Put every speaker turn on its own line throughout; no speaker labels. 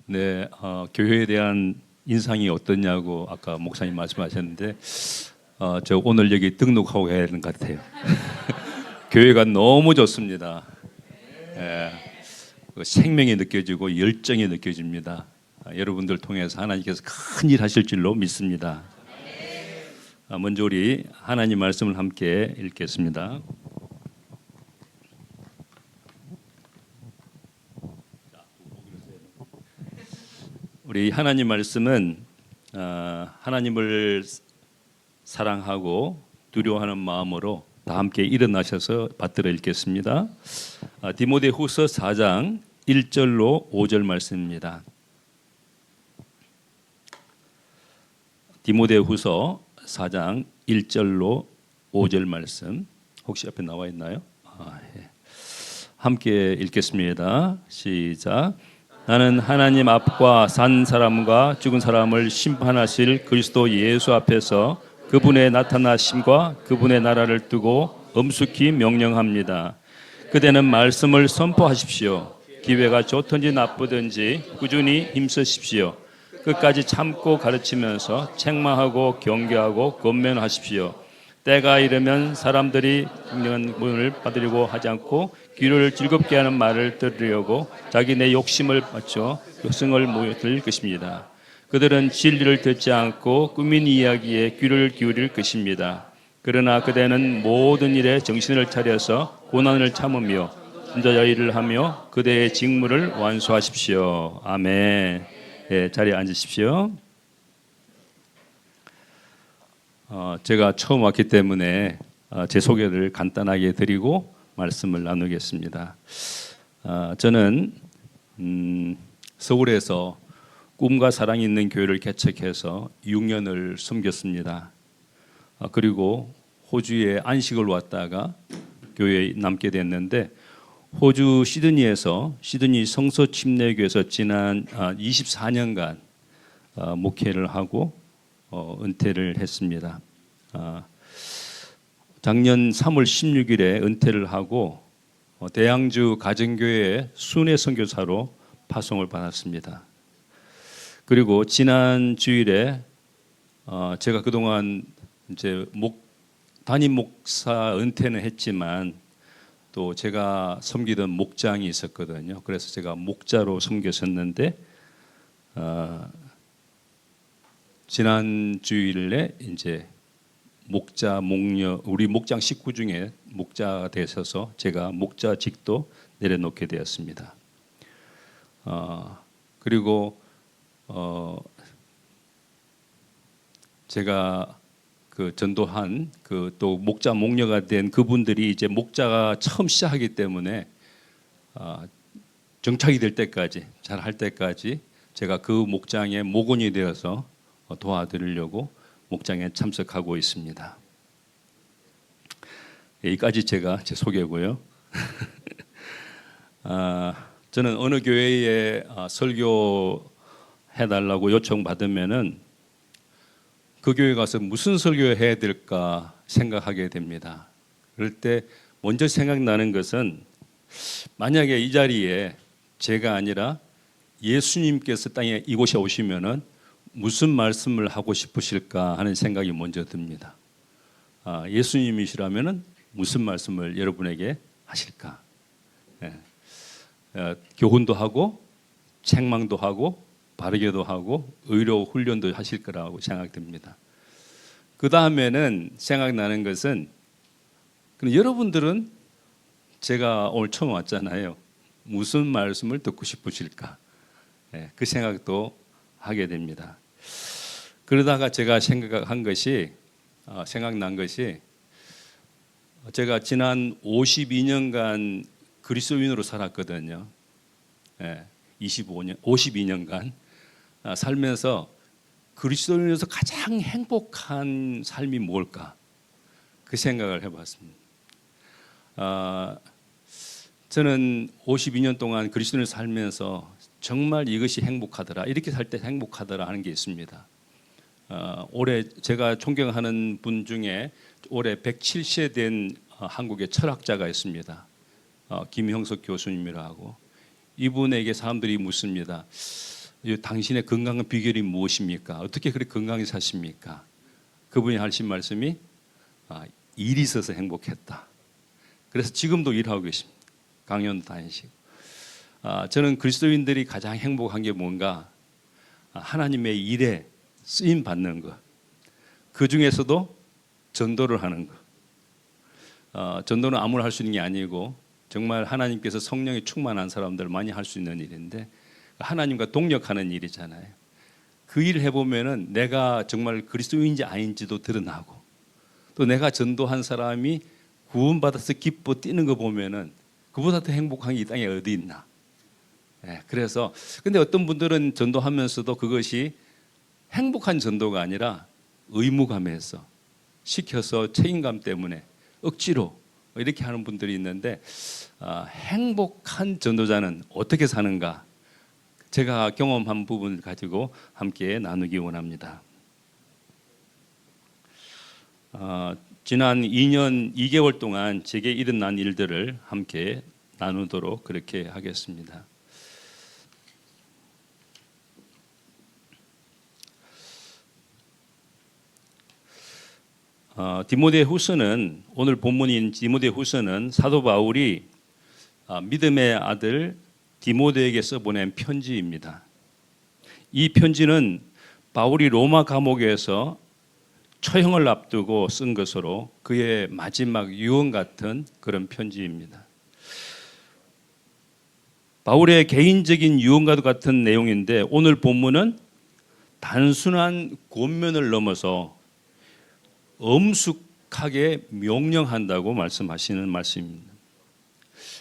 네, 교회에 대한 인상이 어떠냐고 아까 목사님 말씀하셨는데 저 오늘 여기 등록하고 가야 되는 것 같아요. 교회가 너무 좋습니다. 예, 그 생명이 느껴지고 열정이 느껴집니다. 여러분들 통해서 하나님께서 큰 일 하실 줄로 믿습니다. 먼저 우리 하나님 말씀을 함께 읽겠습니다. 우리 하나님 말씀은 하나님을 사랑하고 두려워하는 마음으로 다 함께 일어나셔서 받들어 읽겠습니다. 디모데후서 4장 1절로 5절 말씀입니다. 디모데후서 4장 1절로 5절 말씀 혹시 앞에 나와 있나요? 예. 함께 읽겠습니다. 시작. 나는 하나님 앞과 산 사람과 죽은 사람을 심판하실 그리스도 예수 앞에서 그분의 나타나심과 그분의 나라를 두고 엄숙히 명령합니다. 그대는 말씀을 선포하십시오. 기회가 좋든지 나쁘든지 꾸준히 힘쓰십시오. 끝까지 참고 가르치면서 책망하고 경계하고 권면하십시오. 때가 이르면 사람들이 분명한 문을 받으려고 하지 않고 귀를 즐겁게 하는 말을 들으려고 자기네 욕심을 맞춰 욕심을 모여들 것입니다. 그들은 진리를 듣지 않고 꾸민 이야기에 귀를 기울일 것입니다. 그러나 그대는 모든 일에 정신을 차려서 고난을 참으며 순자자 일을 하며 그대의 직무를 완수하십시오. 아멘. 네, 자리에 앉으십시오. 제가 처음 왔기 때문에 제 소개를 간단하게 드리고 말씀을 나누겠습니다. 저는 서울에서 꿈과 사랑이 있는 교회를 개척해서 6년을 섬겼습니다. 그리고 호주에 안식을 왔다가 교회에 남게 됐는데 호주 시드니에서 시드니 성서 침례교회에서 지난 24년간 목회를 하고 은퇴를 했습니다. 작년 3월 16일에 은퇴를 하고 대양주 가정교회 순회 선교사로 파송을 받았습니다. 그리고 지난 주일에 제가 그동안 이제 담임 목사 은퇴는 했지만 또 제가 섬기던 목장이 있었거든요. 그래서 제가 목자로 섬겼었는데 지난 주일에 이제 목자 목녀 우리 목장 식구 중에 목자가 되셔서 제가 목자직도 내려놓게 되었습니다. 그리고 제가 그 전도한 그 또 목자 목녀가 된 그분들이 이제 목자가 처음 시작하기 때문에 정착이 될 때까지 잘 할 때까지 제가 그 목장의 목원이 되어서 도와드리려고 목장에 참석하고 있습니다. 여기까지 제가 제 소개고요. 저는 어느 교회에 설교 해달라고 요청받으면은 그 교회 가서 무슨 설교해야 될까 생각하게 됩니다. 그럴 때 먼저 생각나는 것은 만약에 이 자리에 제가 아니라 예수님께서 땅에 이곳에 오시면은 무슨 말씀을 하고 싶으실까 하는 생각이 먼저 듭니다. 예수님이시라면은 무슨 말씀을 여러분에게 하실까? 교훈도 하고 책망도 하고 바르게도 하고 의료 훈련도 하실 거라고 생각됩니다. 그 다음에는 생각나는 것은 여러분들은 제가 오늘 처음 왔잖아요. 무슨 말씀을 듣고 싶으실까? 그 생각도 하게 됩니다. 그러다가 제가 생각난 것이 제가 지난 52년간 그리스도인으로 살았거든요. 52년간 살면서 그리스도인으로서 가장 행복한 삶이 뭘까? 그 생각을 해봤습니다. 저는 52년 동안 그리스도인으로 살면서 정말 이것이 행복하더라, 이렇게 살 때 행복하더라 하는 게 있습니다. 올해 제가 존경하는 분 중에 올해 107세 된 한국의 철학자가 있습니다. 김형석 교수님이라고. 이분에게 사람들이 묻습니다. 당신의 건강한 비결이 무엇입니까? 어떻게 그렇게 건강히 사십니까? 그분이 하신 말씀이 일이 있어서 행복했다. 그래서 지금도 일하고 계십니다. 강연도 다니시고. 저는 그리스도인들이 가장 행복한 게 뭔가 하나님의 일에 쓰임 받는 것. 그 중에서도 전도를 하는 것. 전도는 아무나 할 수 있는 게 아니고 정말 하나님께서 성령이 충만한 사람들 많이 할 수 있는 일인데 하나님과 동력하는 일이잖아요. 그 일을 해보면은 내가 정말 그리스도인지 아닌지도 드러나고 또 내가 전도한 사람이 구원받아서 기뻐 뛰는 거 보면은 그보다 더 행복한 게 이 땅에 어디 있나. 그래서 근데 어떤 분들은 전도하면서도 그것이 행복한 전도가 아니라 의무감에서 시켜서 책임감 때문에 억지로 이렇게 하는 분들이 있는데 행복한 전도자는 어떻게 사는가? 제가 경험한 부분을 가지고 함께 나누기 원합니다. 지난 2년 2개월 동안 제게 일어난 일들을 함께 나누도록 그렇게 하겠습니다. 디모데후서는 오늘 본문인 디모데후서는 사도 바울이 믿음의 아들 디모데에게서 보낸 편지입니다. 이 편지는 바울이 로마 감옥에서 처형을 앞두고 쓴 것으로 그의 마지막 유언 같은 그런 편지입니다. 바울의 개인적인 유언과도 같은 내용인데 오늘 본문은 단순한 권면을 넘어서 엄숙하게 명령한다고 말씀하시는 말씀입니다.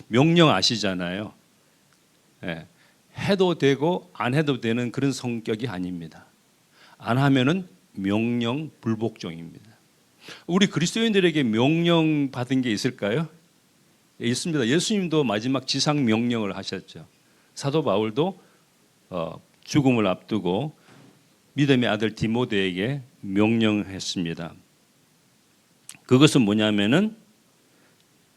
명령 아시잖아요. 해도 되고 안 해도 되는 그런 성격이 아닙니다. 안 하면은 명령 불복종입니다. 우리 그리스도인들에게 명령 받은 게 있을까요? 있습니다. 예수님도 마지막 지상 명령을 하셨죠. 사도 바울도 죽음을 앞두고 믿음의 아들 디모데에게 명령했습니다. 그것은 뭐냐면은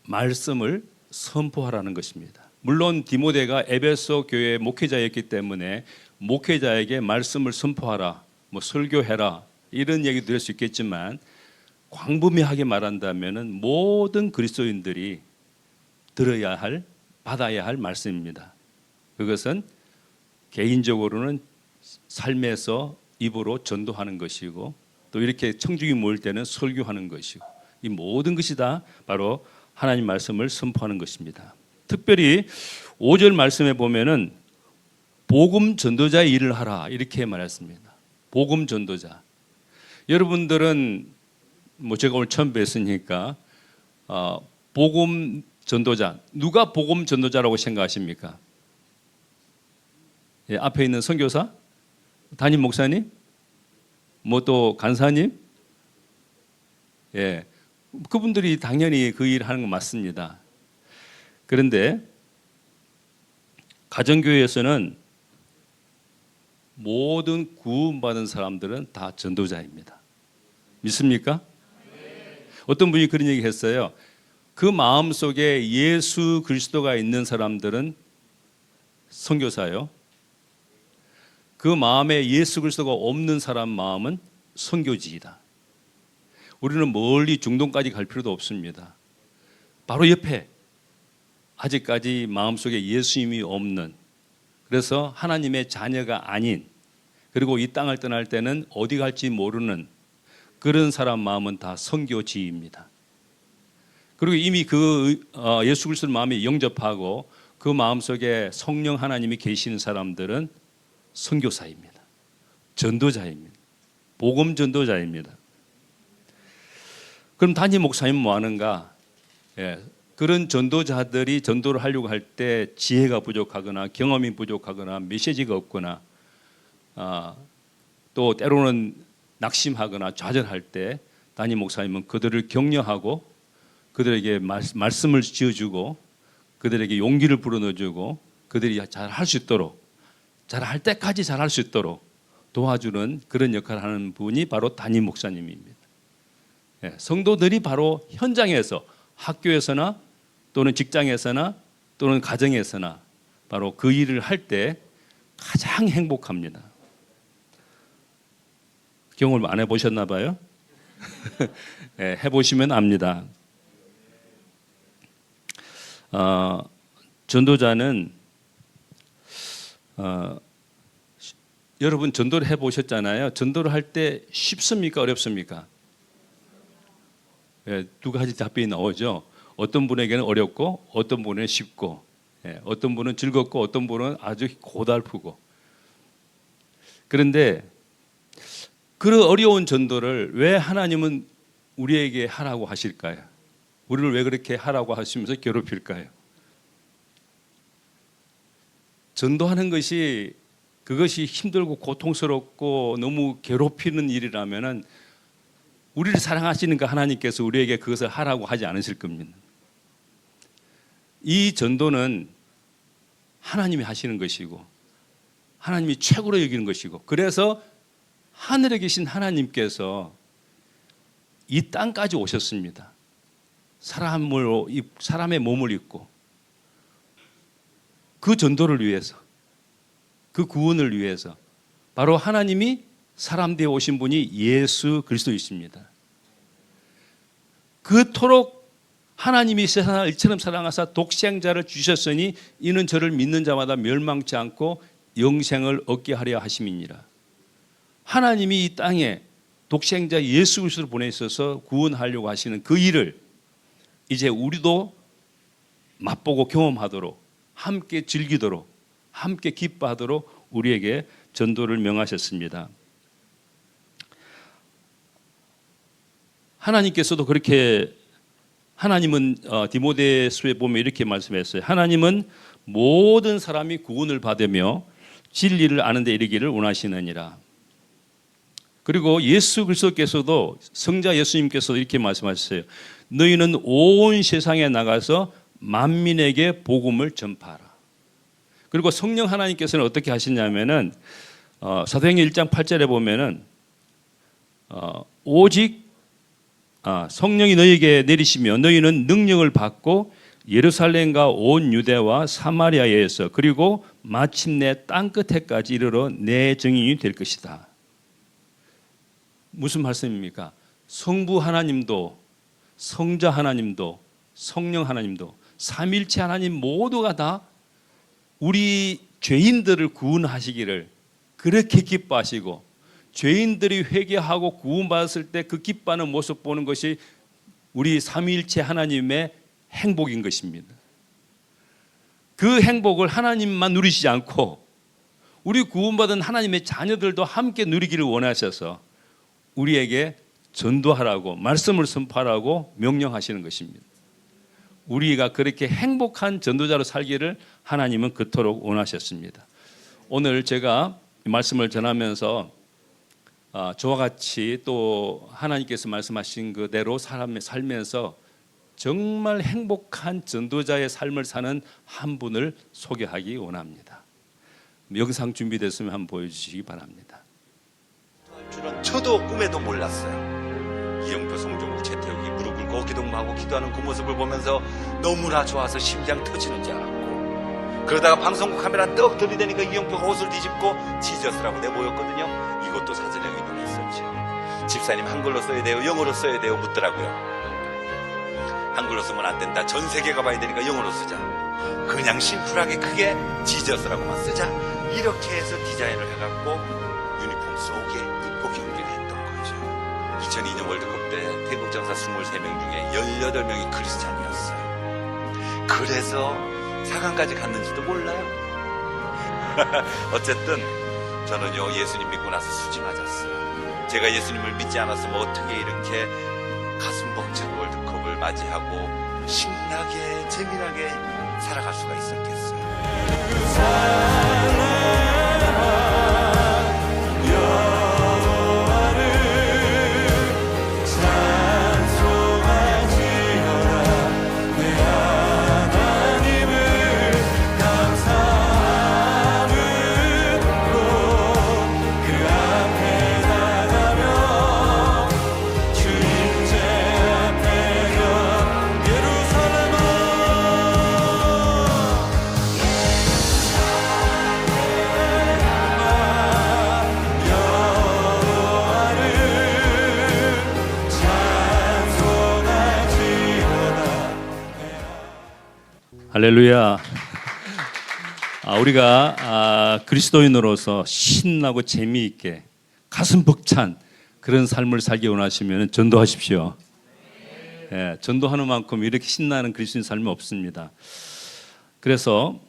말씀을 선포하라는 것입니다. 물론 디모데가 에베소 교회 목회자였기 때문에 목회자에게 말씀을 선포하라, 설교해라 이런 얘기 들을 수 있겠지만 광범위하게 말한다면은 모든 그리스도인들이 들어야 할, 받아야 할 말씀입니다. 그것은 개인적으로는 삶에서 입으로 전도하는 것이고 또 이렇게 청중이 모일 때는 설교하는 것이고 이 모든 것이 다 바로 하나님 말씀을 선포하는 것입니다. 특별히 5절 말씀에 보면은 복음 전도자의 일을 하라 이렇게 말했습니다. 복음 전도자. 여러분들은 제가 오늘 처음 뵀으니까 복음 전도자 누가 복음 전도자라고 생각하십니까? 앞에 있는 선교사, 담임 목사님, 또 간사님, 그분들이 당연히 그 일을 하는 건 맞습니다. 그런데 가정교회에서는 모든 구원받은 사람들은 다 전도자입니다. 믿습니까? 어떤 분이 그런 얘기 했어요. 그 마음속에 예수 그리스도가 있는 사람들은 선교사요. 그 마음에 예수 그리스도가 없는 사람 마음은 선교지이다. 우리는 멀리 중동까지 갈 필요도 없습니다. 바로 옆에 아직까지 마음속에 예수님이 없는, 그래서 하나님의 자녀가 아닌, 그리고 이 땅을 떠날 때는 어디 갈지 모르는 그런 사람 마음은 다 선교지입니다. 그리고 이미 예수 그리스도 마음에 영접하고 그 마음속에 성령 하나님이 계시는 사람들은 선교사입니다. 전도자입니다. 복음 전도자입니다. 그럼 담임 목사님 뭐 하는가? 그런 전도자들이 전도를 하려고 할 때 지혜가 부족하거나 경험이 부족하거나 메시지가 없거나 또 때로는 낙심하거나 좌절할 때 담임 목사님은 그들을 격려하고 그들에게 말씀을 지어주고 그들에게 용기를 불어넣어주고 그들이 잘 할 수 있도록, 잘 할 때까지 잘 할 수 있도록 도와주는 그런 역할을 하는 분이 바로 담임 목사님입니다. 성도들이 바로 현장에서 학교에서나 또는 직장에서나 또는 가정에서나 바로 그 일을 할 때 가장 행복합니다. 경험을 안 해보셨나 봐요. 네, 해보시면 압니다. 전도자는 여러분 전도를 해보셨잖아요. 전도를 할 때 쉽습니까? 어렵습니까? 예, 두 가지 답변이 나오죠. 어떤 분에게는 어렵고 어떤 분에게는 쉽고, 어떤 분은 즐겁고 어떤 분은 아주 고달프고. 그런데 그 어려운 전도를 왜 하나님은 우리에게 하라고 하실까요? 우리를 왜 그렇게 하라고 하시면서 괴롭힐까요? 전도하는 것이 그것이 힘들고 고통스럽고 너무 괴롭히는 일이라면은 우리를 사랑하시는 그 하나님께서 우리에게 그것을 하라고 하지 않으실 겁니다. 이 전도는 하나님이 하시는 것이고 하나님이 최고로 여기는 것이고, 그래서 하늘에 계신 하나님께서 이 땅까지 오셨습니다. 사람의 몸을 입고 그 전도를 위해서, 그 구원을 위해서 바로 하나님이 사람 되어 오신 분이 예수 그리스도이십니다. 그토록 하나님이 세상을 이처럼 사랑하사 독생자를 주셨으니 이는 저를 믿는 자마다 멸망치 않고 영생을 얻게 하려 하심이니라. 하나님이 이 땅에 독생자 예수 그리스도를 보내셔서 구원하려고 하시는 그 일을 이제 우리도 맛보고 경험하도록, 함께 즐기도록, 함께 기뻐하도록 우리에게 전도를 명하셨습니다. 하나님께서도 그렇게, 하나님은 디모데후서에 보면 이렇게 말씀했어요. 하나님은 모든 사람이 구원을 받으며 진리를 아는 데 이르기를 원하시느니라. 그리고 예수 그리스도께서도, 성자 예수님께서도 이렇게 말씀하셨어요. 너희는 온 세상에 나가서 만민에게 복음을 전파하라. 그리고 성령 하나님께서는 어떻게 하시냐면은 사도행전 1장 8절에 보면은 오직 성령이 너희에게 내리시며 너희는 능력을 받고 예루살렘과 온 유대와 사마리아에서 그리고 마침내 땅끝에까지 이르러 내 증인이 될 것이다. 무슨 말씀입니까? 성부 하나님도, 성자 하나님도, 성령 하나님도, 삼일체 하나님 모두가 다 우리 죄인들을 구원하시기를 그렇게 기뻐하시고, 죄인들이 회개하고 구원받았을 때 그 기뻐하는 모습 보는 것이 우리 삼위일체 하나님의 행복인 것입니다. 그 행복을 하나님만 누리시지 않고 우리 구원받은 하나님의 자녀들도 함께 누리기를 원하셔서 우리에게 전도하라고, 말씀을 선포하라고 명령하시는 것입니다. 우리가 그렇게 행복한 전도자로 살기를 하나님은 그토록 원하셨습니다. 오늘 제가 말씀을 전하면서 저와 같이 또 하나님께서 말씀하신 그대로 사람의 살면서 정말 행복한 전도자의 삶을 사는 한 분을 소개하기 원합니다. 영상 준비됐으면 한번 보여주시기 바랍니다.
줄은 저도 꿈에도 몰랐어요. 이영표, 송종국, 최태욱이 무릎을 꿇고 기도하고 기도하는 그 모습을 보면서 너무나 좋아서 심장 터지는 줄 알았고, 그러다가 방송국 카메라 떡 들이대니까 이영표가 옷을 뒤집고 지저스라고 내보였거든요. 이것도 사전에 의논했었죠. 집사님 한글로 써야 돼요, 영어로 써야 돼요 묻더라고요. 한글로 쓰면 안 된다, 전 세계가 봐야 되니까 영어로 쓰자, 그냥 심플하게 크게 지저스라고만 쓰자, 이렇게 해서 디자인을 해갖고 유니폼 속에 입고 경기를 했던 거죠. 2002년 월드컵 때 태국 전사 23명 중에 18명이 크리스찬이었어요. 그래서 4강까지 갔는지도 몰라요. 어쨌든 저는요, 예수님 믿고 나서 수지 맞았어요. 제가 예수님을 믿지 않았으면 어떻게 이렇게 가슴 벅찬 월드컵을 맞이하고 신나게 재미나게 살아갈 수가 있었겠어요.
할렐루야. 우리가 그리스도인으로서 신나고 재미있게 가슴 벅찬 그런 삶을 살기 원하시면 전도하십시오. 예, 전도하는 만큼 이렇게 신나는 그리스도인 삶이 없습니다. 그래서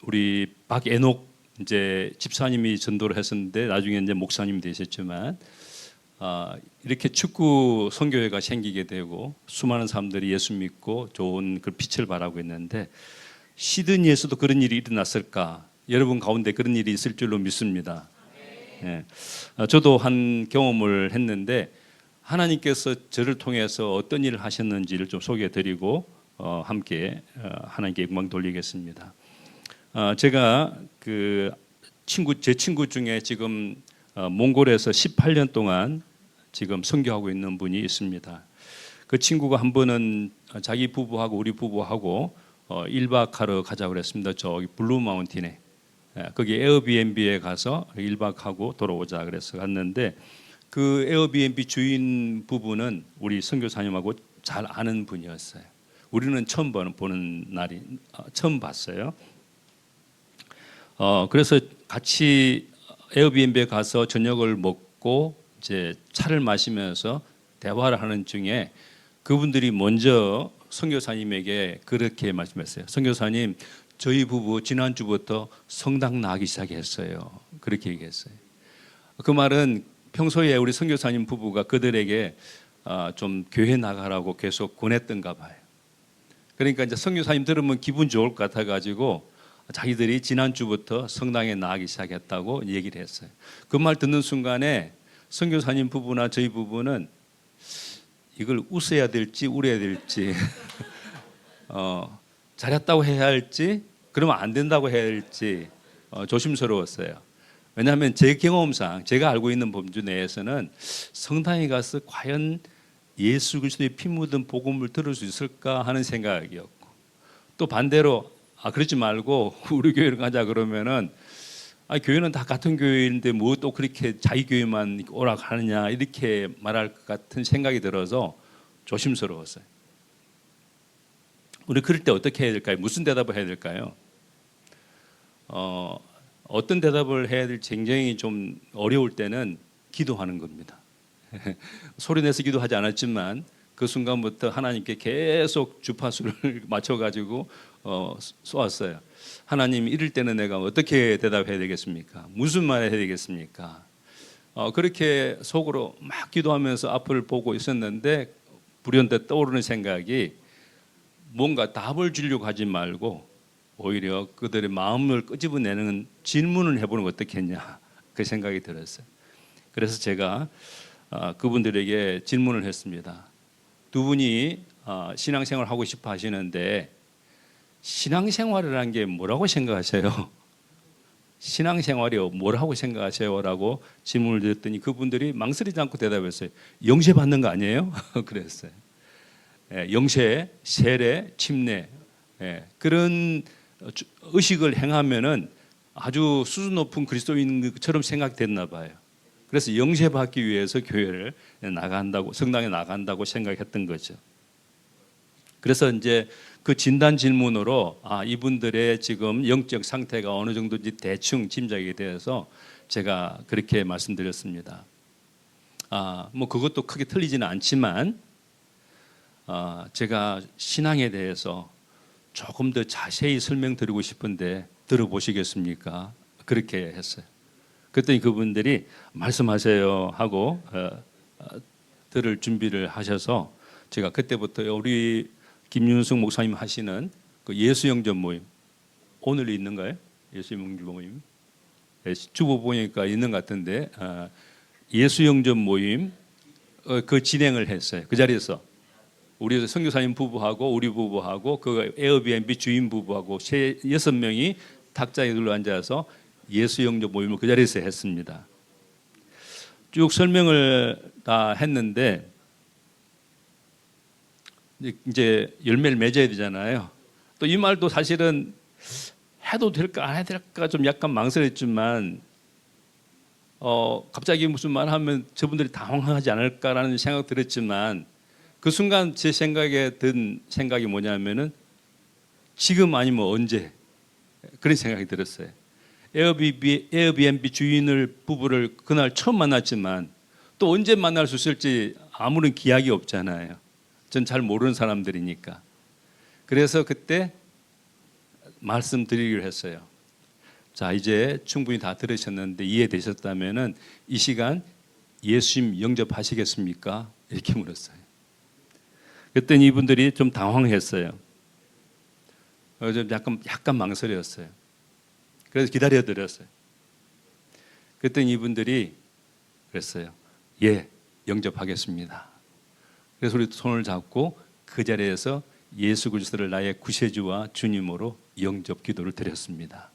우리 박애녹 이제 집사님이 전도를 했었는데 나중에 이제 목사님이 되셨지만 이렇게 축구 선교회가 생기게 되고 수많은 사람들이 예수 믿고 좋은 그 빛을 발하고 있는데 시드니에서도 그런 일이 일어났을까? 여러분 가운데 그런 일이 있을 줄로 믿습니다. 예. 저도 한 경험을 했는데 하나님께서 저를 통해서 어떤 일을 하셨는지를 좀 소개해드리고 함께 하나님께 영광 돌리겠습니다. 제가 제 친구 중에 지금 몽골에서 18년 동안 지금 선교하고 있는 분이 있습니다. 그 친구가 한 번은 자기 부부하고 우리 부부하고 1박 하러 가자고 그랬습니다. 저기 블루 마운틴에. 거기 에어비앤비에 가서 1박하고 돌아오자 그래서 갔는데 그 에어비앤비 주인 부부는 우리 선교사님하고 잘 아는 분이었어요. 우리는 처음 보는 날이 처음 봤어요. 그래서 같이 에어비앤비에 가서 저녁을 먹고 이제 차를 마시면서 대화를 하는 중에 그분들이 먼저 선교사님에게 그렇게 말씀했어요. 선교사님, 저희 부부 지난주부터 성당 나가기 시작했어요. 그렇게 얘기했어요. 그 말은 평소에 우리 선교사님 부부가 그들에게 좀 교회 나가라고 계속 권했던가 봐요. 그러니까 이제 선교사님 들으면 기분 좋을 것 같아가지고 자기들이 지난주부터 성당에 나가기 시작했다고 얘기를 했어요. 그 말 듣는 순간에 선교사님 부부나 저희 부부는 이걸 웃어야 될지 울어야 될지 잘했다고 해야 할지 그러면 안 된다고 해야 할지 조심스러웠어요. 왜냐하면 제 경험상 제가 알고 있는 범주 내에서는 성당에 가서 과연 예수 그리스도의 피 묻은 복음을 들을 수 있을까 하는 생각이었고 또 반대로 그러지 말고 우리 교회를 가자 그러면은 교회는 다 같은 교회인데 뭐 또 그렇게 자기 교회만 오라 하느냐 이렇게 말할 것 같은 생각이 들어서 조심스러웠어요. 우리 그럴 때 어떻게 해야 될까요? 무슨 대답을 해야 될까요? 어떤 대답을 해야 될지 굉장히 좀 어려울 때는 기도하는 겁니다. 소리내서 기도하지 않았지만 그 순간부터 하나님께 계속 주파수를 맞춰가지고 쏘았어요. 하나님 이럴 때는 내가 어떻게 대답해야 되겠습니까? 무슨 말을 해야 되겠습니까? 그렇게 속으로 막 기도하면서 앞을 보고 있었는데 불현듯 떠오르는 생각이 뭔가 답을 주려고 하지 말고 오히려 그들의 마음을 끄집어내는 질문을 해보는 거 어떻겠냐 그 생각이 들었어요. 그래서 제가 그분들에게 질문을 했습니다. 두 분이 신앙생활을 하고 싶어 하시는데 신앙생활이라는 게 뭐라고 생각하세요? 신앙생활이 뭐라고 생각하세요? 라고 질문을 드렸더니 그분들이 망설이지 않고 대답했어요. 영세 받는 거 아니에요? 그랬어요. 영세, 세례, 침례 그런 의식을 행하면은 아주 수준 높은 그리스도인처럼 생각됐나 봐요. 그래서 영세 받기 위해서 교회를 나간다고 성당에 나간다고 생각했던 거죠. 그래서 이제 그 진단 질문으로 이분들의 지금 영적 상태가 어느 정도인지 대충 짐작이 되어서 제가 그렇게 말씀드렸습니다. 뭐 그것도 크게 틀리지는 않지만 제가 신앙에 대해서 조금 더 자세히 설명드리고 싶은데 들어보시겠습니까? 그렇게 했어요. 그랬더니 그분들이 말씀하세요 하고 들을 준비를 하셔서 제가 그때부터 우리 김윤숙 목사님 하시는 그 예수영전 모임 오늘 있는가요? 예수영전 모임 주보 보니까 있는 것 같은데 예수영전 모임 그 진행을 했어요. 그 자리에서 우리 선교사님 부부하고 우리 부부하고 그 에어비앤비 주인 부부하고 6명이 탁자에 둘러앉아서 예수영전 모임을 그 자리에서 했습니다. 쭉 설명을 다 했는데 이제 열매를 맺어야 되잖아요. 또 이 말도 사실은 해도 될까 안 해도 될까 좀 약간 망설였지만 갑자기 무슨 말 하면 저분들이 당황하지 않을까라는 생각 들었지만 그 순간 제 생각에 든 생각이 뭐냐면은 지금 아니면 언제, 그런 생각이 들었어요. 에어비앤비 주인을 부부를 그날 처음 만났지만 또 언제 만날 수 있을지 아무런 기약이 없잖아요. 전 잘 모르는 사람들이니까. 그래서 그때 말씀드리기로 했어요. 자, 이제 충분히 다 들으셨는데 이해되셨다면은 이 시간 예수님 영접하시겠습니까? 이렇게 물었어요. 그랬더니 이분들이 좀 당황했어요. 좀 약간 망설였어요. 그래서 기다려드렸어요. 그랬더니 이분들이 그랬어요. 예, 영접하겠습니다. 그래서 우리 손을 잡고 그 자리에서 예수 그리스도를 나의 구세주와 주님으로 영접 기도를 드렸습니다.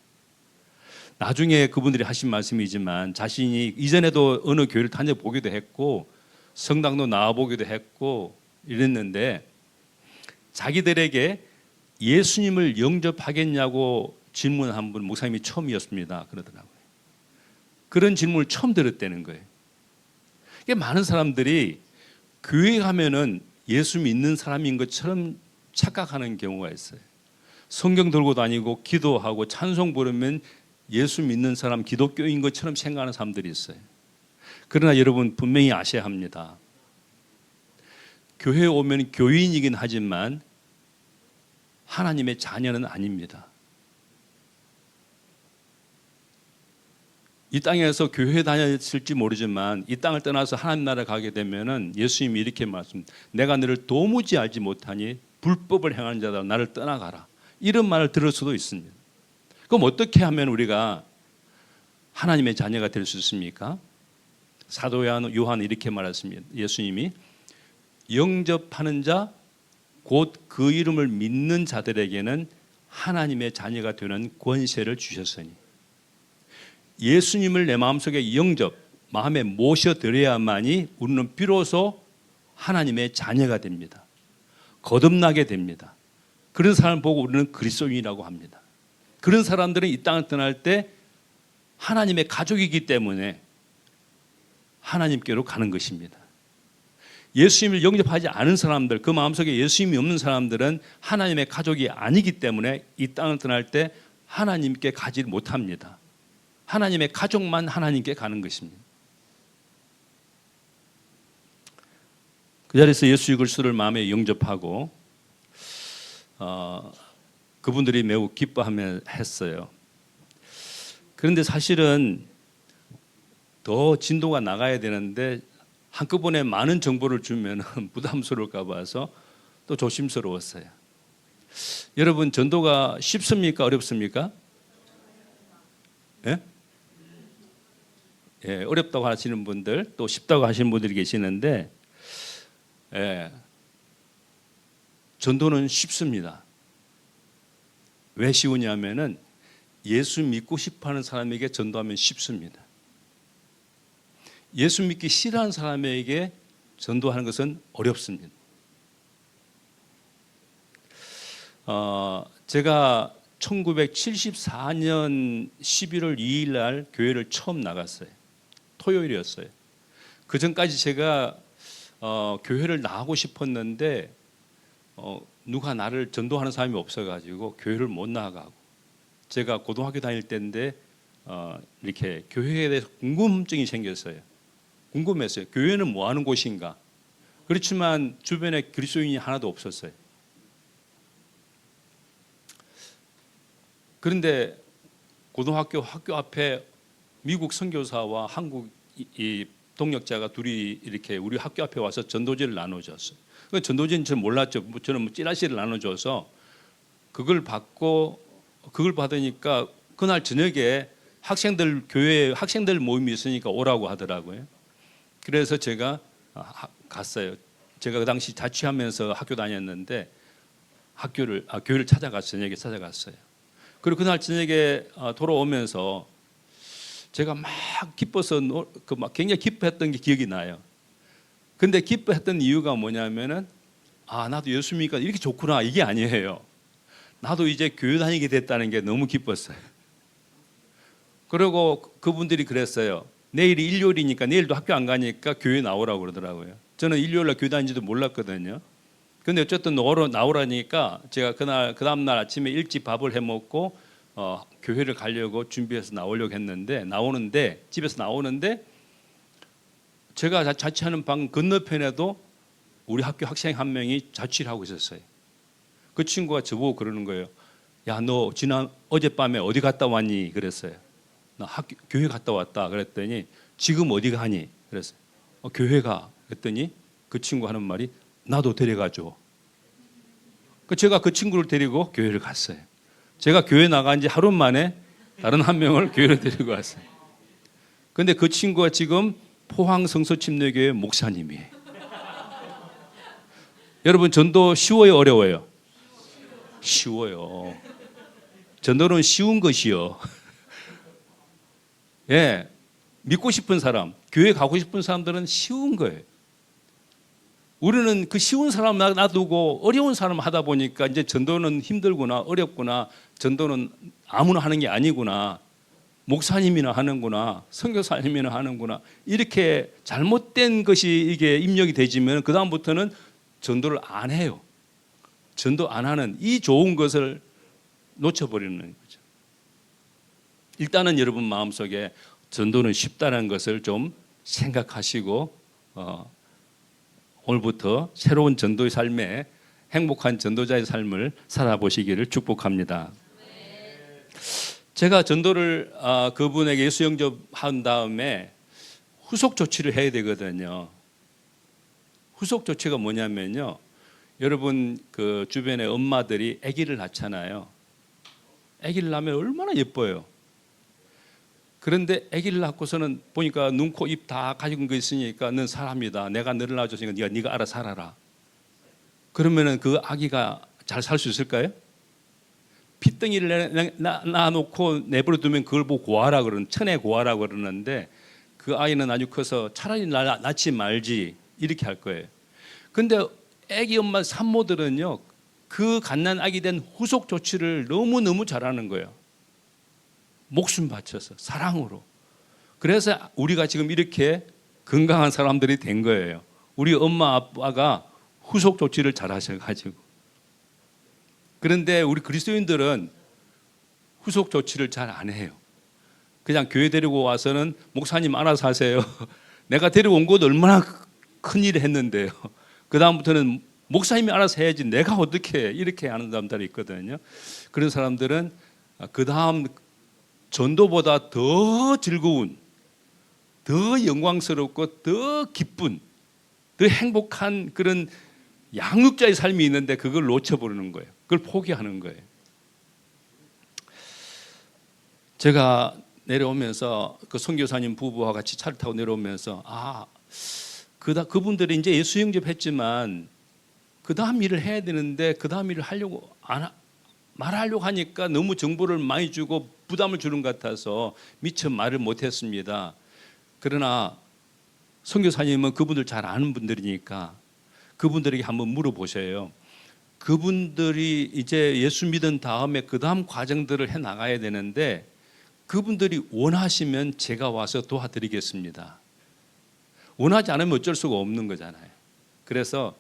나중에 그분들이 하신 말씀이지만 자신이 이전에도 어느 교회를 다녀보기도 했고 성당도 나와보기도 했고 이랬는데 자기들에게 예수님을 영접하겠냐고 질문한 분 목사님이 처음이었습니다. 그러더라고요. 그런 질문을 처음 들었다는 거예요. 많은 사람들이 교회 가면은 예수 믿는 사람인 것처럼 착각하는 경우가 있어요. 성경 들고 다니고 기도하고 찬송 부르면 예수 믿는 사람, 기독교인 것처럼 생각하는 사람들이 있어요. 그러나 여러분 분명히 아셔야 합니다. 교회에 오면 교인이긴 하지만 하나님의 자녀는 아닙니다. 이 땅에서 교회 다녔을지 모르지만 이 땅을 떠나서 하나님 나라 가게 되면은 예수님이 이렇게 말씀, 내가 너를 도무지 알지 못하니 불법을 행하는 자다 나를 떠나가라. 이런 말을 들을 수도 있습니다. 그럼 어떻게 하면 우리가 하나님의 자녀가 될 수 있습니까? 사도 요한 이렇게 말했습니다. 예수님이 영접하는 자, 곧 그 이름을 믿는 자들에게는 하나님의 자녀가 되는 권세를 주셨으니, 예수님을 내 마음속에 영접, 마음에 모셔드려야만이 우리는 비로소 하나님의 자녀가 됩니다. 거듭나게 됩니다. 그런 사람을 보고 우리는 그리스도인이라고 합니다. 그런 사람들은 이 땅을 떠날 때 하나님의 가족이기 때문에 하나님께로 가는 것입니다. 예수님을 영접하지 않은 사람들, 그 마음속에 예수님이 없는 사람들은 하나님의 가족이 아니기 때문에 이 땅을 떠날 때 하나님께 가지 못합니다. 하나님의 가족만 하나님께 가는 것입니다. 그 자리에서 예수 그리스도를 마음에 영접하고 그분들이 매우 기뻐하며 했어요. 그런데 사실은 더 진도가 나가야 되는데 한꺼번에 많은 정보를 주면 부담스러울까 봐서 또 조심스러웠어요. 여러분, 전도가 쉽습니까? 어렵습니까? 예? 예, 어렵다고 하시는 분들, 또 쉽다고 하시는 분들이 계시는데, 예, 전도는 쉽습니다. 왜 쉬우냐면은 예수 믿고 싶어하는 사람에게 전도하면 쉽습니다. 예수 믿기 싫어하는 사람에게 전도하는 것은 어렵습니다. 제가 1974년 11월 2일 날 교회를 처음 나갔어요. 토요일이었어요. 그 전까지 제가 교회를 나가고 싶었는데 누가 나를 전도하는 사람이 없어가지고 교회를 못 나가고, 제가 고등학교 다닐 때인데 이렇게 교회에 대해서 궁금증이 생겼어요. 궁금했어요. 교회는 뭐 하는 곳인가? 그렇지만 주변에 그리스도인이 하나도 없었어요. 그런데 고등학교 학교 앞에 미국 선교사와 한국 이 동역자가 둘이 이렇게 우리 학교 앞에 와서 전도지를 나눠줬어요. 그 전도지는 저는 몰랐죠. 저는 찌라시를 나눠줘서 그걸 받으니까 그날 저녁에 학생들 교회에 학생들 모임이 있으니까 오라고 하더라고요. 그래서 제가 갔어요. 제가 그 당시 자취하면서 학교 다녔는데 교회를 찾아갔어요. 저녁에 찾아갔어요. 그리고 그날 저녁에 돌아오면서 제가 막 기뻐서 막 굉장히 기뻐했던 게 기억이 나요. 근데 기뻐했던 이유가 뭐냐면은 나도 예수 믿으니까 이렇게 좋구나, 이게 아니에요. 나도 이제 교회 다니게 됐다는 게 너무 기뻤어요. 그리고 그분들이 그랬어요. 내일이 일요일이니까 내일도 학교 안 가니까 교회 나오라고 그러더라고요. 저는 일요일날 교회 다니지도 몰랐거든요. 근데 어쨌든 나오라니까 제가 그 다음날 아침에 일찍 밥을 해 먹고 교회를 가려고 준비해서 나오려고 했는데 집에서 나오는데 제가 자취하는 방 건너편에도 우리 학교 학생 한 명이 자취를 하고 있었어요. 그 친구가 저보고 그러는 거예요. 야, 너 어젯밤에 어디 갔다 왔니? 그랬어요. 나 교회 갔다 왔다. 그랬더니 지금 어디 가니? 그랬어요. 교회 가. 그랬더니 그 친구 하는 말이 나도 데려가줘. 제가 그 친구를 데리고 교회를 갔어요. 제가 교회 나간 지 하루 만에 다른 한 명을 교회로 데리고 왔어요. 근데 그 친구가 지금 포항 성서침례교회 목사님이에요. 여러분, 전도 쉬워요, 어려워요? 쉬워요. 전도는 쉬운 것이요. 예, 믿고 싶은 사람, 교회 가고 싶은 사람들은 쉬운 거예요. 우리는 그 쉬운 사람 놔두고 어려운 사람 하다 보니까 이제 전도는 힘들구나, 어렵구나, 전도는 아무나 하는 게 아니구나, 목사님이나 하는구나, 선교사님이나 하는구나, 이렇게 잘못된 것이 이게 입력이 되지면 그 다음부터는 전도를 안 해요. 전도 안 하는 이 좋은 것을 놓쳐버리는 거죠. 일단은 여러분 마음속에 전도는 쉽다는 것을 좀 생각하시고 오늘부터 새로운 전도의 삶에 행복한 전도자의 삶을 살아보시기를 축복합니다. 제가 전도를 그분에게 예수 영접한 다음에 후속 조치를 해야 되거든요. 후속 조치가 뭐냐면요, 여러분 그 주변에 엄마들이 아기를 낳잖아요. 아기를 낳으면 얼마나 예뻐요. 그런데 아기를 낳고서는 보니까 눈, 코, 입 다 가지고 거 있으니까 넌 사람이다. 내가 너를 낳아줬으니까 네가 알아서 살아라. 그러면은 그 아기가 잘 살 수 있을까요? 핏덩이를 놔놓고 내버려 두면 그걸 보고 고아라 그러는, 천에 고아라 그러는데 그 아이는 아주 커서 차라리 낳지 말지 이렇게 할 거예요. 근데 아기 엄마 산모들은요, 그 갓난 아기 된 후속 조치를 너무너무 잘하는 거예요. 목숨 바쳐서 사랑으로. 그래서 우리가 지금 이렇게 건강한 사람들이 된 거예요. 우리 엄마 아빠가 후속 조치를 잘 하셔가지고. 그런데 우리 그리스도인들은 후속 조치를 잘 안 해요. 그냥 교회 데리고 와서는 목사님 알아서 하세요. 내가 데리고 온 것도 얼마나 큰 일을 했는데요. 그 다음부터는 목사님이 알아서 해야지 내가 어떻게 해. 이렇게 하는 사람들이 있거든요. 그런 사람들은 그 다음 전도보다 더 즐거운, 더 영광스럽고 더 기쁜, 더 행복한 그런 양육자의 삶이 있는데 그걸 놓쳐버리는 거예요. 그걸 포기하는 거예요. 제가 내려오면서 그 선교사님 부부와 같이 차를 타고 내려오면서 그분들이 이제 예수 영접했지만 그 다음 일을 해야 되는데 그 다음 일을 하려고 말하려고 하니까 너무 정보를 많이 주고 부담을 주는 것 같아서 미처 말을 못했습니다. 그러나 선교사님은 그분들 잘 아는 분들이니까 그분들에게 한번 물어보셔요. 그분들이 이제 예수 믿은 다음에 그 다음 과정들을 해 나가야 되는데 그분들이 원하시면 제가 와서 도와드리겠습니다. 원하지 않으면 어쩔 수가 없는 거잖아요. 그래서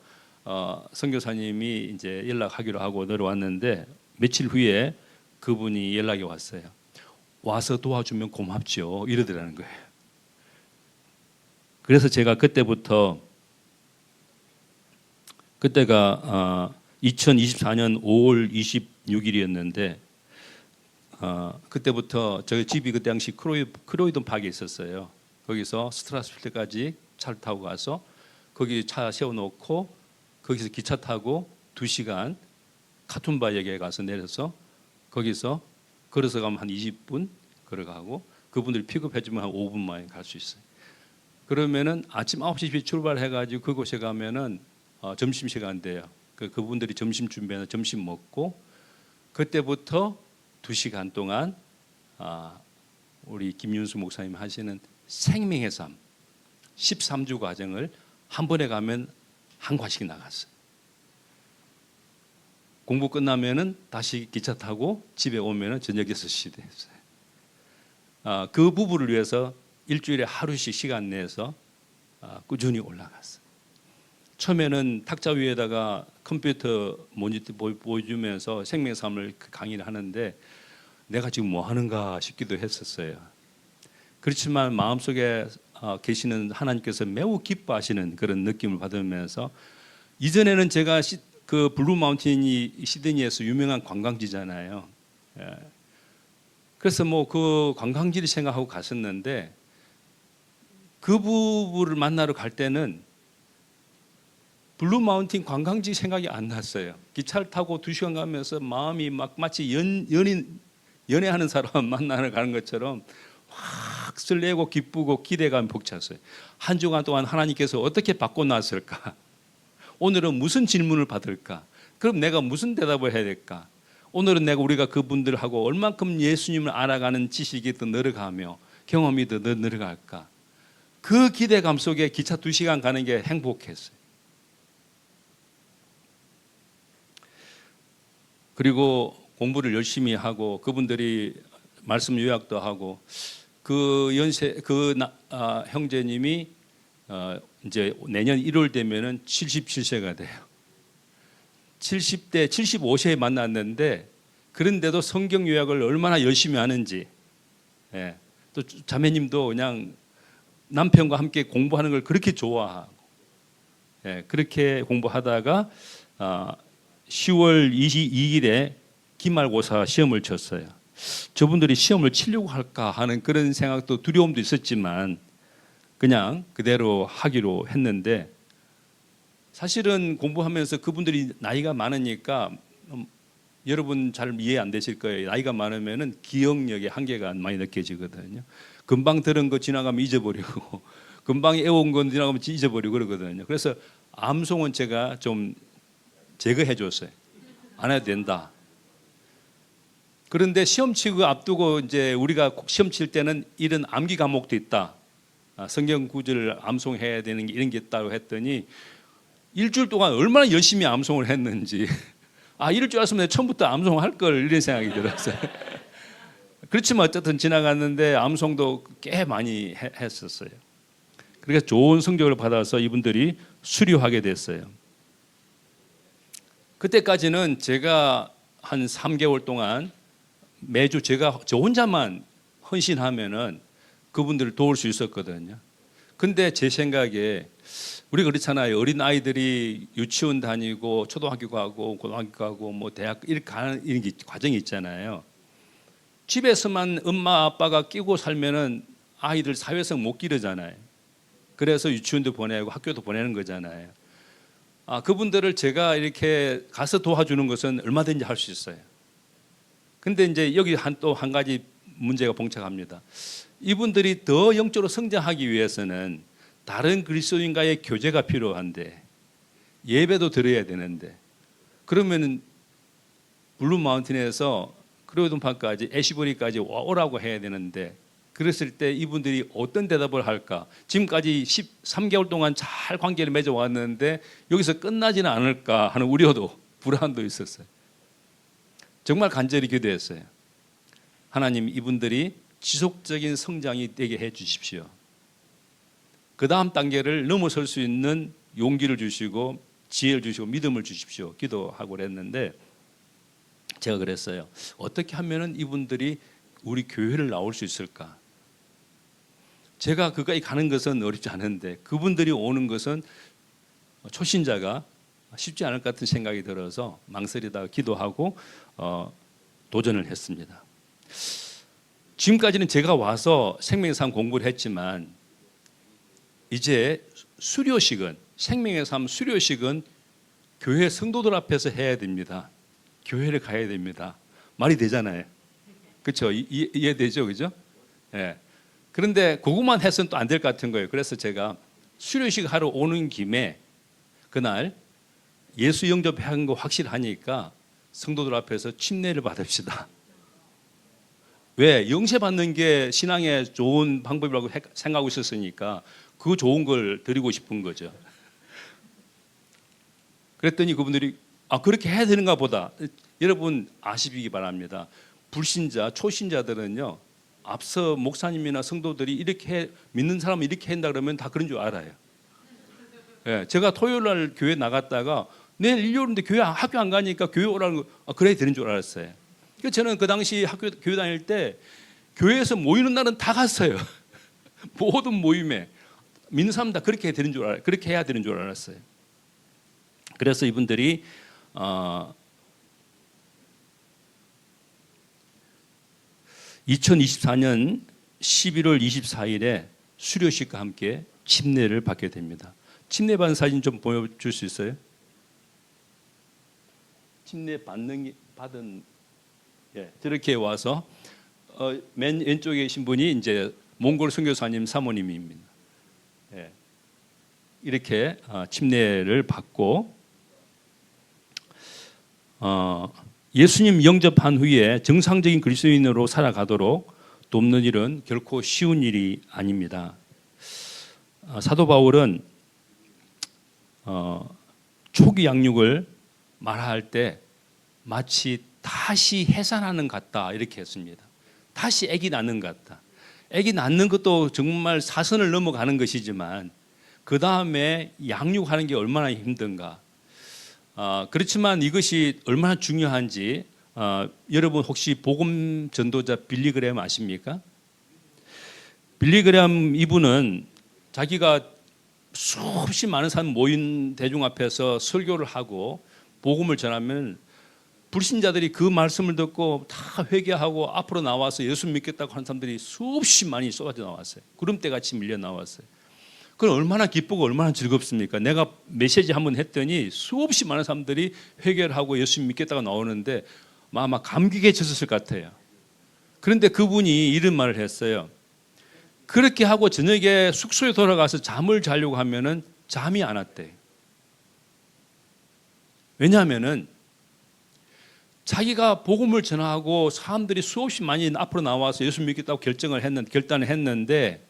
선교사님이 이제 연락하기로 하고 내려왔는데 며칠 후에 그분이 연락이 왔어요. 와서 도와주면 고맙죠. 이러더라는 거예요. 그래서 제가 그때가 2024년 5월 26일이었는데 그때부터 저희 집이 그때 당시 크로이돈 파크에 있었어요. 거기서 스트라스필드까지 차를 타고 가서 거기 차 세워놓고 거기서 기차 타고 2시간 카툰바역에 가서 내려서 거기서 걸어서 가면 한 20분 걸어가고 그분들 픽업해주면 한 5분 만에 갈 수 있어요. 그러면은 아침 9시 출발해가지고 그곳에 가면은 점심시간 돼요. 그분들이 점심 준비해서 점심 먹고 그때부터 2시간 동안 우리 김윤수 목사님 하시는 생명의 삶 13주 과정을 한 번에 가면 한 과씩 나갔어요. 공부 끝나면은 다시 기차 타고 집에 오면은 저녁 6시 됐어요. 그 부부를 위해서 일주일에 하루씩 시간 내서 꾸준히 올라갔어요. 처음에는 탁자 위에다가 컴퓨터 모니터 보여주면서 생명사함을 강의를 하는데 내가 지금 뭐 하는가 싶기도 했었어요. 그렇지만 마음속에 계시는 하나님께서 매우 기뻐하시는 그런 느낌을 받으면서, 이전에는 제가 그 블루 마운틴이 시드니에서 유명한 관광지잖아요. 그래서 뭐 그 관광지를 생각하고 갔었는데, 그 부부를 만나러 갈 때는 블루 마운틴 관광지 생각이 안 났어요. 기차를 타고 2시간 가면서 마음이 막 마치 연애하는 사람 만나러 가는 것처럼 확 설레고 기쁘고 기대감이 벅찼어요. 한 주간 동안 하나님께서 어떻게 바꿔놨을까? 오늘은 무슨 질문을 받을까? 그럼 내가 무슨 대답을 해야 될까? 오늘은 우리가 그분들하고 얼만큼 예수님을 알아가는 지식이 더 늘어가며 경험이 더 늘어갈까? 그 기대감 속에 기차 2시간 가는 게 행복했어요. 그리고 공부를 열심히 하고 그분들이 말씀 요약도 하고, 형제님이 이제 내년 1월 되면은 77세가 돼요. 70대 75세에 만났는데, 그런데도 성경 요약을 얼마나 열심히 하는지, 또 자매님도 그냥 남편과 함께 공부하는 걸 그렇게 좋아하고, 그렇게 공부하다가 10월 22일에 기말고사 시험을 쳤어요. 저분들이 시험을 치려고 할까 하는 그런 생각도, 두려움도 있었지만 그냥 그대로 하기로 했는데, 사실은 공부하면서 그분들이 나이가 많으니까 여러분 잘 이해 안 되실 거예요. 나이가 많으면은 기억력에 한계가 많이 느껴지거든요. 금방 들은 거 지나가면 잊어버리고 금방 애워온 건 지나가면 잊어버리고 그러거든요. 그래서 암송은 제가 좀 제거해 줬어요. 안 해도 된다. 그런데 시험 치고 앞두고 이제 우리가 시험 칠 때는 이런 암기 과목도 있다. 성경 구절을 암송해야 되는 게 이런 게 있다고 했더니, 일주일 동안 얼마나 열심히 암송을 했는지, 이럴 줄 알았으면 내가 처음부터 암송할 걸, 이런 생각이 들었어요. 그렇지만 어쨌든 지나갔는데 암송도 꽤 많이 했었어요. 그러니까 좋은 성적을 받아서 이분들이 수료하게 됐어요. 그때까지는 제가 한 3개월 동안 매주 저 혼자만 헌신하면은 그분들을 도울 수 있었거든요. 근데 제 생각에 우리가 그렇잖아요. 어린 아이들이 유치원 다니고 초등학교 가고 고등학교 가고 뭐 대학 이렇게 가는 이런 과정이 있잖아요. 집에서만 엄마 아빠가 끼고 살면은 아이들 사회성 못 기르잖아요. 그래서 유치원도 보내고 학교도 보내는 거잖아요. 그분들을 제가 이렇게 가서 도와주는 것은 얼마든지 할 수 있어요. 근데 이제 여기 또 한 가지 문제가 봉착합니다. 이분들이 더 영적으로 성장하기 위해서는 다른 그리스도인과의 교제가 필요한데, 예배도 드려야 되는데, 그러면은 블루 마운틴에서 크로이돈파까지 애쉬버리까지 오라고 해야 되는데, 그랬을 때 이분들이 어떤 대답을 할까? 지금까지 13개월 동안 잘 관계를 맺어왔는데 여기서 끝나지는 않을까 하는 우려도, 불안도 있었어요. 정말 간절히 기도했어요. 하나님, 이분들이 지속적인 성장이 되게 해 주십시오. 그 다음 단계를 넘어설 수 있는 용기를 주시고 지혜를 주시고 믿음을 주십시오. 기도하고 그랬는데, 제가 그랬어요. 어떻게 하면은 이분들이 우리 교회를 나올 수 있을까? 제가 그까지 가는 것은 어렵지 않은데 그분들이 오는 것은 초신자가 쉽지 않을 것 같은 생각이 들어서 망설이다가 기도하고 도전을 했습니다. 지금까지는 제가 와서 생명의 삶 공부를 했지만, 이제 수료식은, 생명의 삶 수료식은 교회 성도들 앞에서 해야 됩니다. 교회를 가야 됩니다. 말이 되잖아요. 그렇죠? 이해되죠? 그죠? 예. 그런데 그것만 해서는 또 안 될 것 같은 거예요. 그래서 제가 수료식 하러 오는 김에 그날 예수 영접한 거 확실하니까 성도들 앞에서 침례를 받읍시다. 왜? 영세 받는 게 신앙에 좋은 방법이라고 생각하고 있었으니까 그 좋은 걸 드리고 싶은 거죠. 그랬더니 그분들이 그렇게 해야 되는가 보다. 여러분 아시기 바랍니다. 불신자, 초신자들은요, 앞서 목사님이나 성도들이 이렇게 믿는 사람은 이렇게 한다 그러면 다 그런 줄 알아요. 예, 제가 토요일 날 교회 나갔다가 내일 일요일인데 학교 안 가니까 교회 오라는 거 그래야 되는 줄 알았어요. 그래서 저는 그 당시 교회 다닐 때 교회에서 모이는 날은 다 갔어요. 모든 모임에 믿는 사람 다 그렇게 해야 되는 줄 알았어요. 그래서 이분들이 2024년 11월 24일에 수료식과 함께 침례를 받게 됩니다. 침례 받은 사진 좀 보여줄 수 있어요? 침례 받은 저렇게 와서 맨 왼쪽에 계신 분이 이제 몽골 선교사님 사모님입니다. 이렇게 침례를 받고 예수님 영접한 후에 정상적인 그리스도인으로 살아가도록 돕는 일은 결코 쉬운 일이 아닙니다. 사도 바울은 초기 양육을 말할 때 마치 다시 해산하는 것 같다 이렇게 했습니다. 다시 아기 낳는 것 같다. 아기 낳는 것도 정말 사선을 넘어가는 것이지만 그 다음에 양육하는 게 얼마나 힘든가. 그렇지만 이것이 얼마나 중요한지 여러분 혹시 복음 전도자 빌리그램 아십니까? 빌리그램 이분은 자기가 수없이 많은 사람 모인 대중 앞에서 설교를 하고 복음을 전하면 불신자들이 그 말씀을 듣고 다 회개하고 앞으로 나와서 예수 믿겠다고 하는 사람들이 수없이 많이 쏟아져 나왔어요. 구름대같이 밀려 나왔어요. 그건 얼마나 기쁘고 얼마나 즐겁습니까? 내가 메시지 한번 했더니 수없이 많은 사람들이 회개를 하고 예수 믿겠다고 나오는데 아마 감격에 젖었을 것 같아요. 그런데 그분이 이런 말을 했어요. 그렇게 하고 저녁에 숙소에 돌아가서 잠을 자려고 하면은 잠이 안 왔대요. 왜냐하면은 자기가 복음을 전하고 사람들이 수없이 많이 앞으로 나와서 예수 믿겠다고 결단을 했는데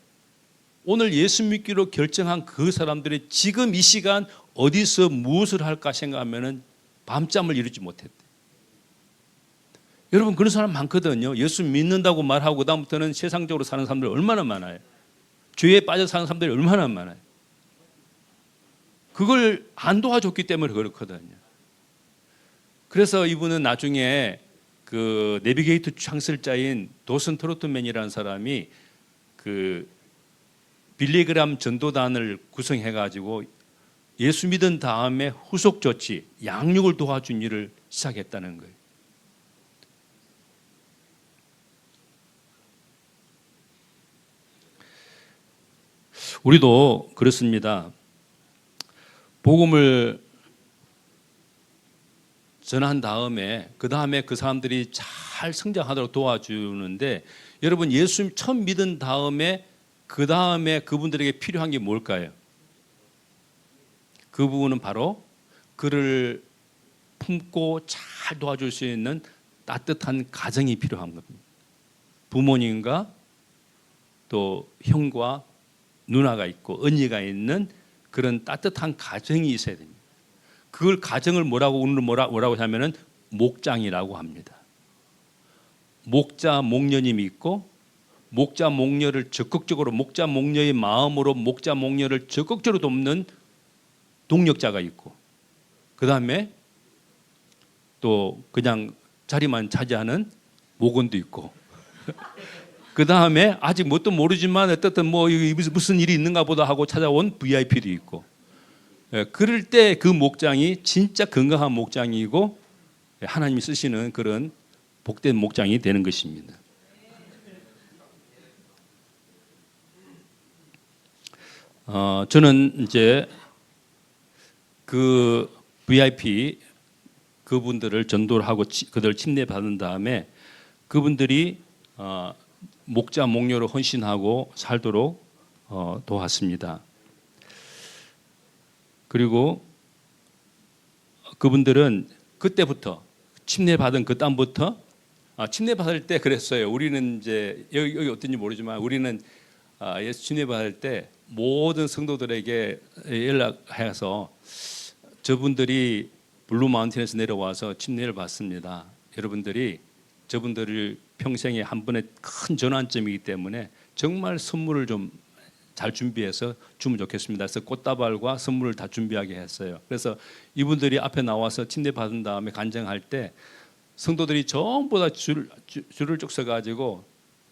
오늘 예수 믿기로 결정한 그 사람들이 지금 이 시간 어디서 무엇을 할까 생각하면은 밤잠을 이루지 못했대. 여러분 그런 사람 많거든요. 예수 믿는다고 말하고 그다음부터는 세상적으로 사는 사람들 얼마나 많아요. 죄에 빠져 사는 사람들이 얼마나 많아요. 그걸 안 도와줬기 때문에 그렇거든요. 그래서 이분은 나중에 그 내비게이터 창설자인 도슨 트로트맨이라는 사람이 그 빌리그램 전도단을 구성해 가지고 예수 믿은 다음에 후속 조치, 양육을 도와준 일을 시작했다는 거예요. 우리도 그렇습니다. 복음을 전한 다음에 그 사람들이 잘 성장하도록 도와주는데 여러분 예수 처음 믿은 다음에 그 다음에 그분들에게 필요한 게 뭘까요? 그 부분은 바로 그를 품고 잘 도와줄 수 있는 따뜻한 가정이 필요한 겁니다. 부모님과 또 형과 누나가 있고 언니가 있는 그런 따뜻한 가정이 있어야 됩니다. 그걸 가정을 뭐라고 하면은 목장이라고 합니다. 목자 목녀님이 있고 목자 목녀를 적극적으로 목자 목녀의 마음으로 목자 목녀를 적극적으로 돕는 동력자가 있고 그 다음에 또 그냥 자리만 차지하는 목원도 있고 그 다음에 아직 뭣도 모르지만 어떻든 뭐 무슨 일이 있는가 보다 하고 찾아온 VIP도 있고 그럴 때 그 목장이 진짜 건강한 목장이고 하나님이 쓰시는 그런 복된 목장이 되는 것입니다. 저는 이제 그 VIP 그분들을 전도를 하고 그들 침례 받은 다음에 그분들이 목자 목녀로 헌신하고 살도록 도왔습니다. 그리고 그분들은 그때부터 침례 받은 그 다음부터 침례 받을 때 그랬어요. 우리는 이제 여기 어떤지 모르지만 우리는 예수 침례 받을 때 모든 성도들에게 연락해서 저분들이 블루 마운틴에서 내려와서 침례를 받습니다. 여러분들이 저분들을 평생에 한 번의 큰 전환점이기 때문에 정말 선물을 좀 잘 준비해서 주면 좋겠습니다. 그래서 꽃다발과 선물을 다 준비하게 했어요. 그래서 이분들이 앞에 나와서 침례 받은 다음에 간증할 때 성도들이 전부 다 줄을 쭉 서가지고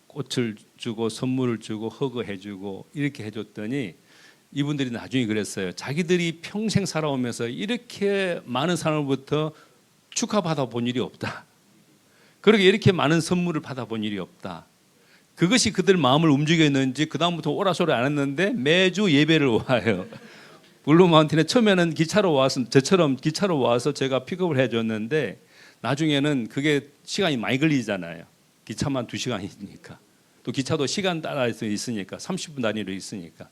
꽃을 주고 선물을 주고 허그해주고 이렇게 해줬더니 이분들이 나중에 그랬어요. 자기들이 평생 살아오면서 이렇게 많은 사람으로부터 축하받아 본 일이 없다. 그렇게 이렇게 많은 선물을 받아본 일이 없다. 그것이 그들 마음을 움직였는지 그 다음부터 오라소리 안 했는데 매주 예배를 와요. 블루마운틴에 처음에는 기차로 와서 저처럼 기차로 와서 제가 픽업을 해줬는데 나중에는 그게 시간이 많이 걸리잖아요. 기차만 2시간이니까. 또 기차도 시간 따라 있으니까 30분 단위로 있으니까.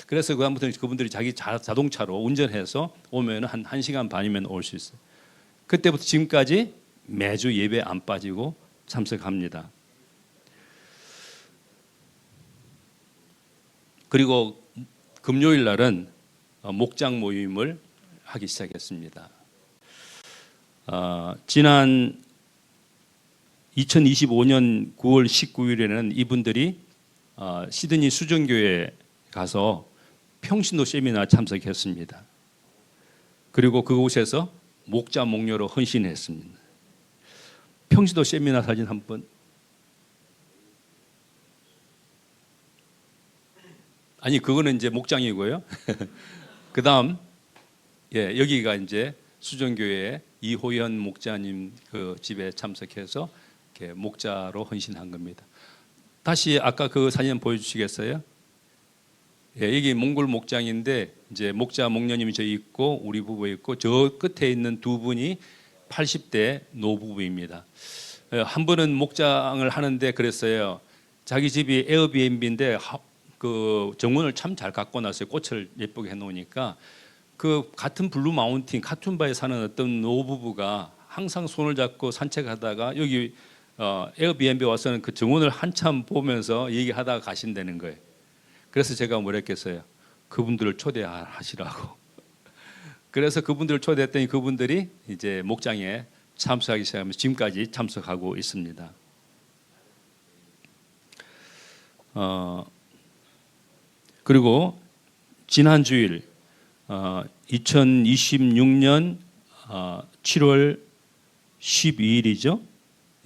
그래서 그다음부터 그분들이 자기 자동차로 운전해서 오면 한 1시간 반이면 올 수 있어요. 그때부터 지금까지 매주 예배 안 빠지고 참석합니다. 그리고 금요일 날은 목장 모임을 하기 시작했습니다. 지난 2025년 9월 19일에는 이분들이 시드니 수정교회에 가서 평신도 세미나 참석했습니다. 그리고 그곳에서 목자 목녀로 헌신했습니다. 평신도 세미나 사진 한번. 아니 그거는 이제 목장이고요. 그다음 여기가 이제 수정교회 이호연 목자님 그 집에 참석해서 이렇게 목자로 헌신한 겁니다. 다시 아까 그 사진 보여주시겠어요? 여기 몽골 목장인데 이제 목자 목녀님이 저 있고 우리 부부 있고 저 끝에 있는 두 분이 80대 노부부입니다. 한 분은 목장을 하는데 그랬어요. 자기 집이 에어비앤비인데 그 정원을 참 잘 갖고 놨어요. 꽃을 예쁘게 해놓으니까 그 같은 블루 마운틴 카툰바에 사는 어떤 노부부가 항상 손을 잡고 산책하다가 여기 에어비앤비 와서는 그 정원을 한참 보면서 얘기하다가 가신다는 거예요. 그래서 제가 뭐라 했겠어요? 그분들을 초대하시라고. 그래서 그분들을 초대했더니 그분들이 이제 목장에 참석하기 시작하면서 지금까지 참석하고 있습니다. 그리고 지난 주일 2026년 7월 12일이죠.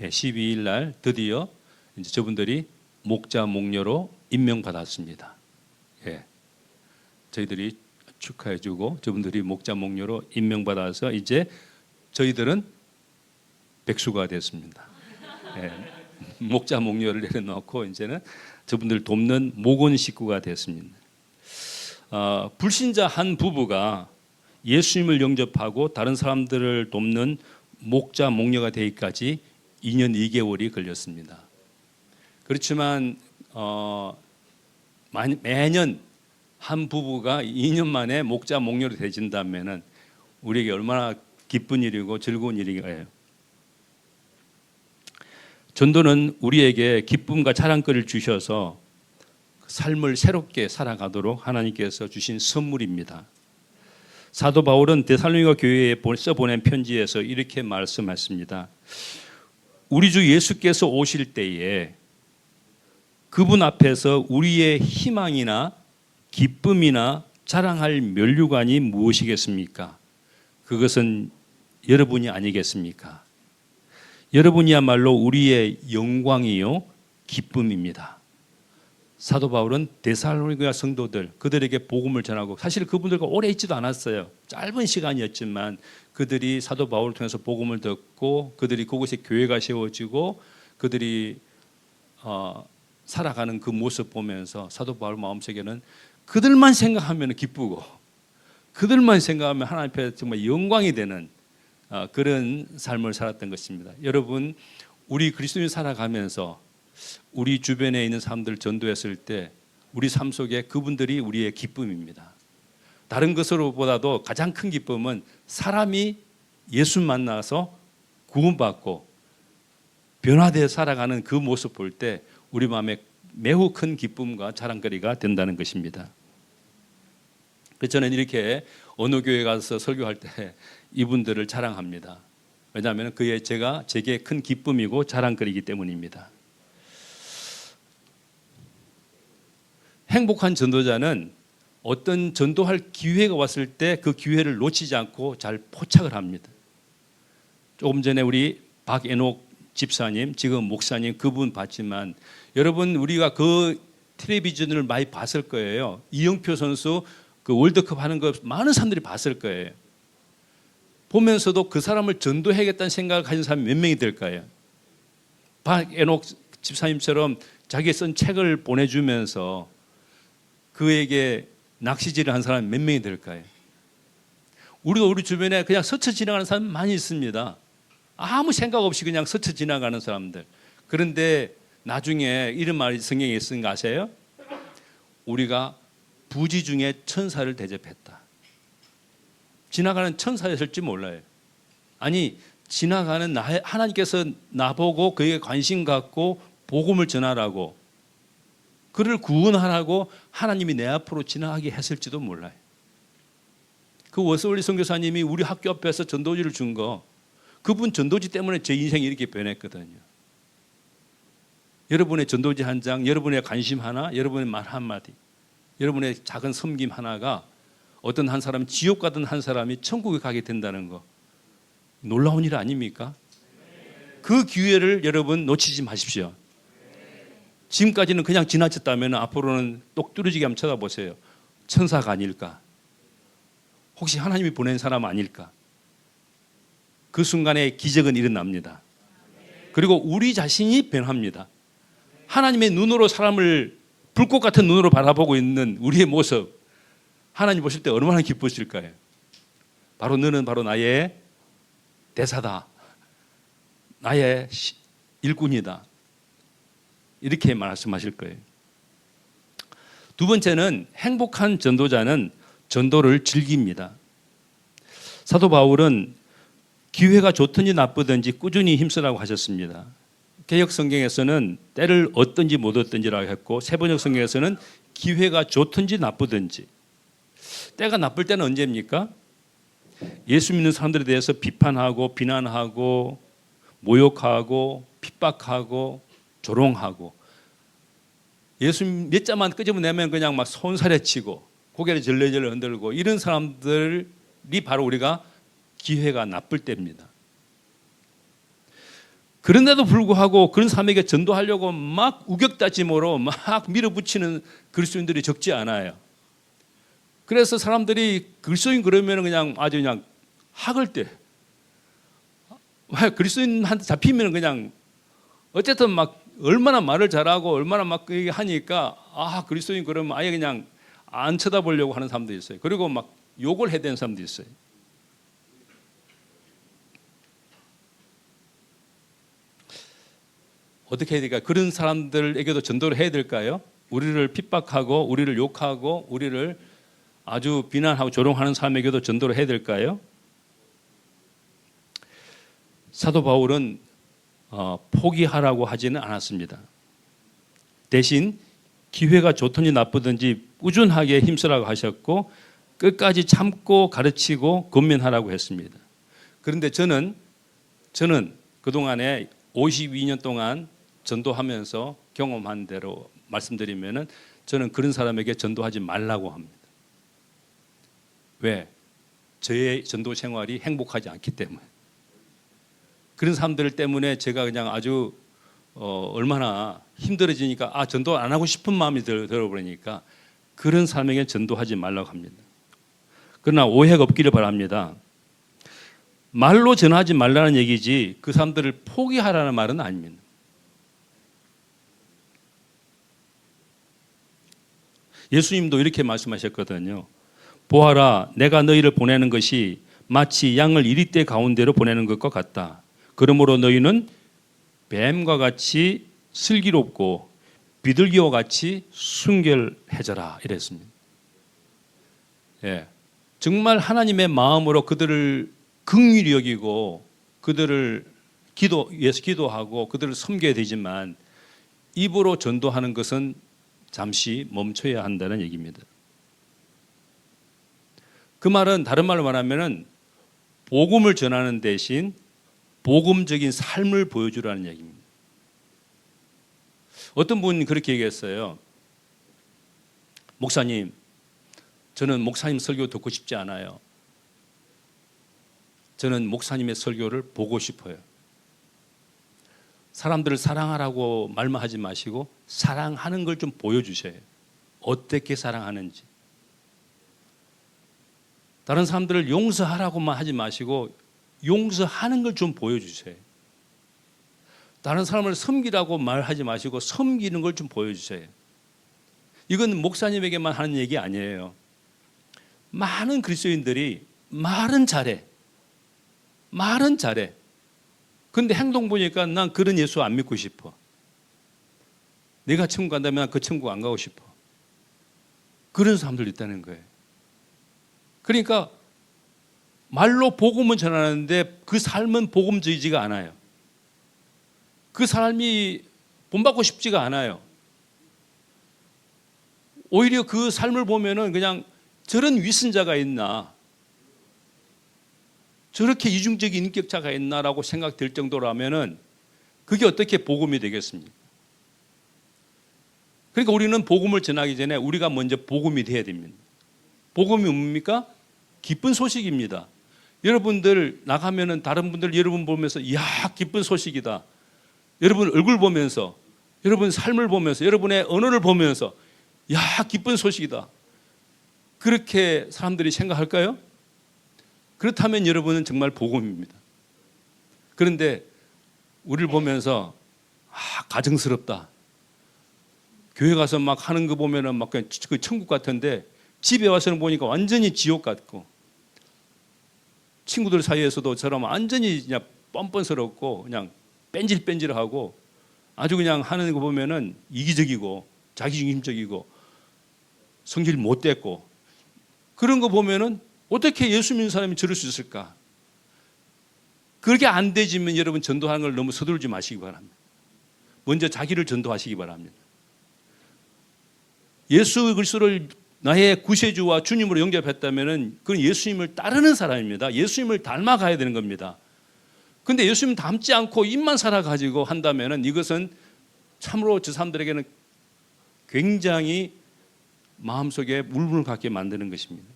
12일 날 드디어 이제 저분들이 목자 목녀로 임명받았습니다. 저희들이 축하해주고 저분들이 목자 목녀로 임명받아서 이제 저희들은 백수가 됐습니다. 목자 목녀를 내려놓고 이제는 저분들 돕는 목원 식구가 됐습니다. 불신자 한 부부가 예수님을 영접하고 다른 사람들을 돕는 목자 목녀가 되기까지 2년 2개월이 걸렸습니다. 그렇지만 매년 한 부부가 2년 만에 목자 목녀로 되진다면은 우리에게 얼마나 기쁜 일이고 즐거운 일이에요. 전도는 우리에게 기쁨과 자랑거리를 주셔서 삶을 새롭게 살아가도록 하나님께서 주신 선물입니다. 사도 바울은 데살로니가 교회에 써보낸 편지에서 이렇게 말씀했습니다. 우리 주 예수께서 오실 때에 그분 앞에서 우리의 희망이나 기쁨이나 자랑할 면류관이 무엇이겠습니까? 그것은 여러분이 아니겠습니까? 여러분이야말로 우리의 영광이요 기쁨입니다. 사도 바울은 데살로니가 성도들 그들에게 복음을 전하고 사실 그분들과 오래 있지도 않았어요. 짧은 시간이었지만 그들이 사도 바울을 통해서 복음을 듣고 그들이 그곳에 교회가 세워지고 그들이 살아가는 그 모습 보면서 사도 바울 마음속에는 그들만 생각하면 기쁘고 그들만 생각하면 하나님 앞에 정말 영광이 되는 그런 삶을 살았던 것입니다. 여러분 우리 그리스도인 살아가면서 우리 주변에 있는 사람들 전도했을 때 우리 삶 속에 그분들이 우리의 기쁨입니다. 다른 것으로보다도 가장 큰 기쁨은 사람이 예수 만나서 구원받고 변화되어 살아가는 그 모습 볼 때 우리 마음에 매우 큰 기쁨과 자랑거리가 된다는 것입니다. 그래서 저는 이렇게 어느 교회 가서 설교할 때 이분들을 자랑합니다. 왜냐하면 그게 제게 큰 기쁨이고 자랑거리이기 때문입니다. 행복한 전도자는 어떤 전도할 기회가 왔을 때 그 기회를 놓치지 않고 잘 포착을 합니다. 조금 전에 우리 박애녹 집사님, 지금 목사님 그분 봤지만 여러분 우리가 그 텔레비전을 많이 봤을 거예요. 이영표 선수 그 월드컵 하는 거 많은 사람들이 봤을 거예요. 보면서도 그 사람을 전도해야겠다는 생각을 가진 사람이 몇 명이 될까요? 박애녹 집사님처럼 자기 쓴 책을 보내주면서 그에게 낚시질을 한 사람이 몇 명이 될까요? 우리도 우리 주변에 그냥 스쳐 지나가는 사람 많이 있습니다. 아무 생각 없이 그냥 스쳐 지나가는 사람들. 그런데 나중에 이런 말이 성경에 있는 거 아세요? 우리가 부지 중에 천사를 대접했다. 지나가는 천사였을지 몰라요. 아니 지나가는 하나님께서 나보고 그에게 관심 갖고 복음을 전하라고 그를 구원하라고 하나님이 내 앞으로 지나가게 했을지도 몰라요. 그 워스월리 선교사님이 우리 학교 앞에서 전도지를 준 거 그분 전도지 때문에 제 인생이 이렇게 변했거든요. 여러분의 전도지 한 장, 여러분의 관심 하나, 여러분의 말 한마디, 여러분의 작은 섬김 하나가 어떤 한 사람, 지옥 가던 한 사람이 천국에 가게 된다는 거 놀라운 일 아닙니까? 그 기회를 여러분 놓치지 마십시오. 지금까지는 그냥 지나쳤다면 앞으로는 똑부러지게 한번 쳐다보세요. 천사가 아닐까? 혹시 하나님이 보낸 사람 아닐까? 그 순간에 기적은 일어납니다. 그리고 우리 자신이 변합니다. 하나님의 눈으로 사람을 불꽃 같은 눈으로 바라보고 있는 우리의 모습 하나님 보실 때 얼마나 기쁘실까요? 바로 너는 바로 나의 대사다. 나의 일꾼이다. 이렇게 말씀하실 거예요. 두 번째는 행복한 전도자는 전도를 즐깁니다. 사도 바울은 기회가 좋든지 나쁘든지 꾸준히 힘쓰라고 하셨습니다. 개역 성경에서는 때를 얻든지 못 얻든지라고 했고 세번역 성경에서는 기회가 좋든지 나쁘든지. 때가 나쁠 때는 언제입니까? 예수 믿는 사람들에 대해서 비판하고 비난하고 모욕하고 핍박하고 조롱하고 예수 몇 자만 끄집어내면 그냥 막 손살에 치고 고개를 절레절레 흔들고 이런 사람들이 바로 우리가 기회가 나쁠 때입니다. 그런데도 불구하고 그런 사람에게 전도하려고 막 우격다짐으로 막 밀어붙이는 그리스도인들이 적지 않아요. 그래서 사람들이 그리스도인 그러면 그냥 아주 그냥 학을 때 그리스도인한테 잡히면 그냥 어쨌든 막 얼마나 말을 잘하고 얼마나 막 하니까 그리스도인 그러면 아예 그냥 안 쳐다보려고 하는 사람도 있어요. 그리고 막 욕을 해야 되는 사람도 있어요. 어떻게 해야 될까요? 그런 사람들에게도 전도를 해야 될까요? 우리를 핍박하고 우리를 욕하고 우리를 아주 비난하고 조롱하는 사람에게도 전도를 해야 될까요? 사도 바울은 포기하라고 하지는 않았습니다. 대신 기회가 좋든지 나쁘든지 꾸준하게 힘쓰라고 하셨고 끝까지 참고 가르치고 권면하라고 했습니다. 그런데 저는 그동안에 52년 동안 전도하면서 경험한 대로 말씀드리면은 저는 그런 사람에게 전도하지 말라고 합니다. 왜? 저의 전도 생활이 행복하지 않기 때문에. 그런 사람들 때문에 제가 그냥 아주 얼마나 힘들어지니까 전도 안 하고 싶은 마음이 들어버리니까 그런 사람에게 전도하지 말라고 합니다. 그러나 오해가 없기를 바랍니다. 말로 전하지 말라는 얘기지 그 사람들을 포기하라는 말은 아닙니다. 예수님도 이렇게 말씀하셨거든요. 보아라, 내가 너희를 보내는 것이 마치 양을 이리떼 가운데로 보내는 것과 같다. 그러므로 너희는 뱀과 같이 슬기롭고 비둘기와 같이 순결해져라 이랬습니다. 예, 정말 하나님의 마음으로 그들을 긍휼히 여기고 그들을 위해서 기도하고 그들을 섬겨야 되지만 입으로 전도하는 것은 잠시 멈춰야 한다는 얘기입니다. 그 말은 다른 말로 말하면 복음을 전하는 대신 복음적인 삶을 보여주라는 얘기입니다. 어떤 분이 그렇게 얘기했어요. 목사님, 저는 목사님 설교 듣고 싶지 않아요. 저는 목사님의 설교를 보고 싶어요. 사람들을 사랑하라고 말만 하지 마시고 사랑하는 걸 좀 보여주셔요. 어떻게 사랑하는지. 다른 사람들을 용서하라고만 하지 마시고 용서하는 걸 좀 보여주세요. 다른 사람을 섬기라고 말하지 마시고 섬기는 걸 좀 보여주세요. 이건 목사님에게만 하는 얘기 아니에요. 많은 그리스도인들이 말은 잘해. 근데 행동 보니까 난 그런 예수 안 믿고 싶어. 내가 천국 간다면 난 그 천국 안 가고 싶어. 그런 사람들 있다는 거예요. 그러니까 말로 복음은 전하는데 그 삶은 복음적이지가 않아요. 그 삶이 본받고 싶지가 않아요. 오히려 그 삶을 보면은 그냥 저런 위선자가 있나, 저렇게 이중적인 인격자가 있나라고 생각될 정도라면은 그게 어떻게 복음이 되겠습니까? 그러니까 우리는 복음을 전하기 전에 우리가 먼저 복음이 돼야 됩니다. 복음이 뭡니까? 기쁜 소식입니다. 여러분들 나가면은 다른 분들 여러분 보면서 이야 기쁜 소식이다. 여러분 얼굴 보면서, 여러분 삶을 보면서, 여러분의 언어를 보면서 야 기쁜 소식이다. 그렇게 사람들이 생각할까요? 그렇다면 여러분은 정말 복음입니다. 그런데 우리를 보면서 가증스럽다. 교회 가서 막 하는 거 보면은 막 그냥 그 천국 같은데 집에 와서는 보니까 완전히 지옥 같고, 친구들 사이에서도 저럼 완전히 그냥 뻔뻔스럽고 그냥 뺀질뺀질하고 아주 그냥 하는 거 보면은 이기적이고 자기중심적이고 성질 못됐고, 그런 거 보면은 어떻게 예수 믿는 사람이 저럴 수 있을까? 그렇게 안 되지만 여러분 전도하는 걸 너무 서두르지 마시기 바랍니다. 먼저 자기를 전도하시기 바랍니다. 예수 그리스도를 나의 구세주와 주님으로 영접했다면은 그건 예수님을 따르는 사람입니다. 예수님을 닮아가야 되는 겁니다. 근데 예수님 닮지 않고 입만 살아가지고 한다면은 이것은 참으로 저 사람들에게는 굉장히 마음속에 물분을 갖게 만드는 것입니다.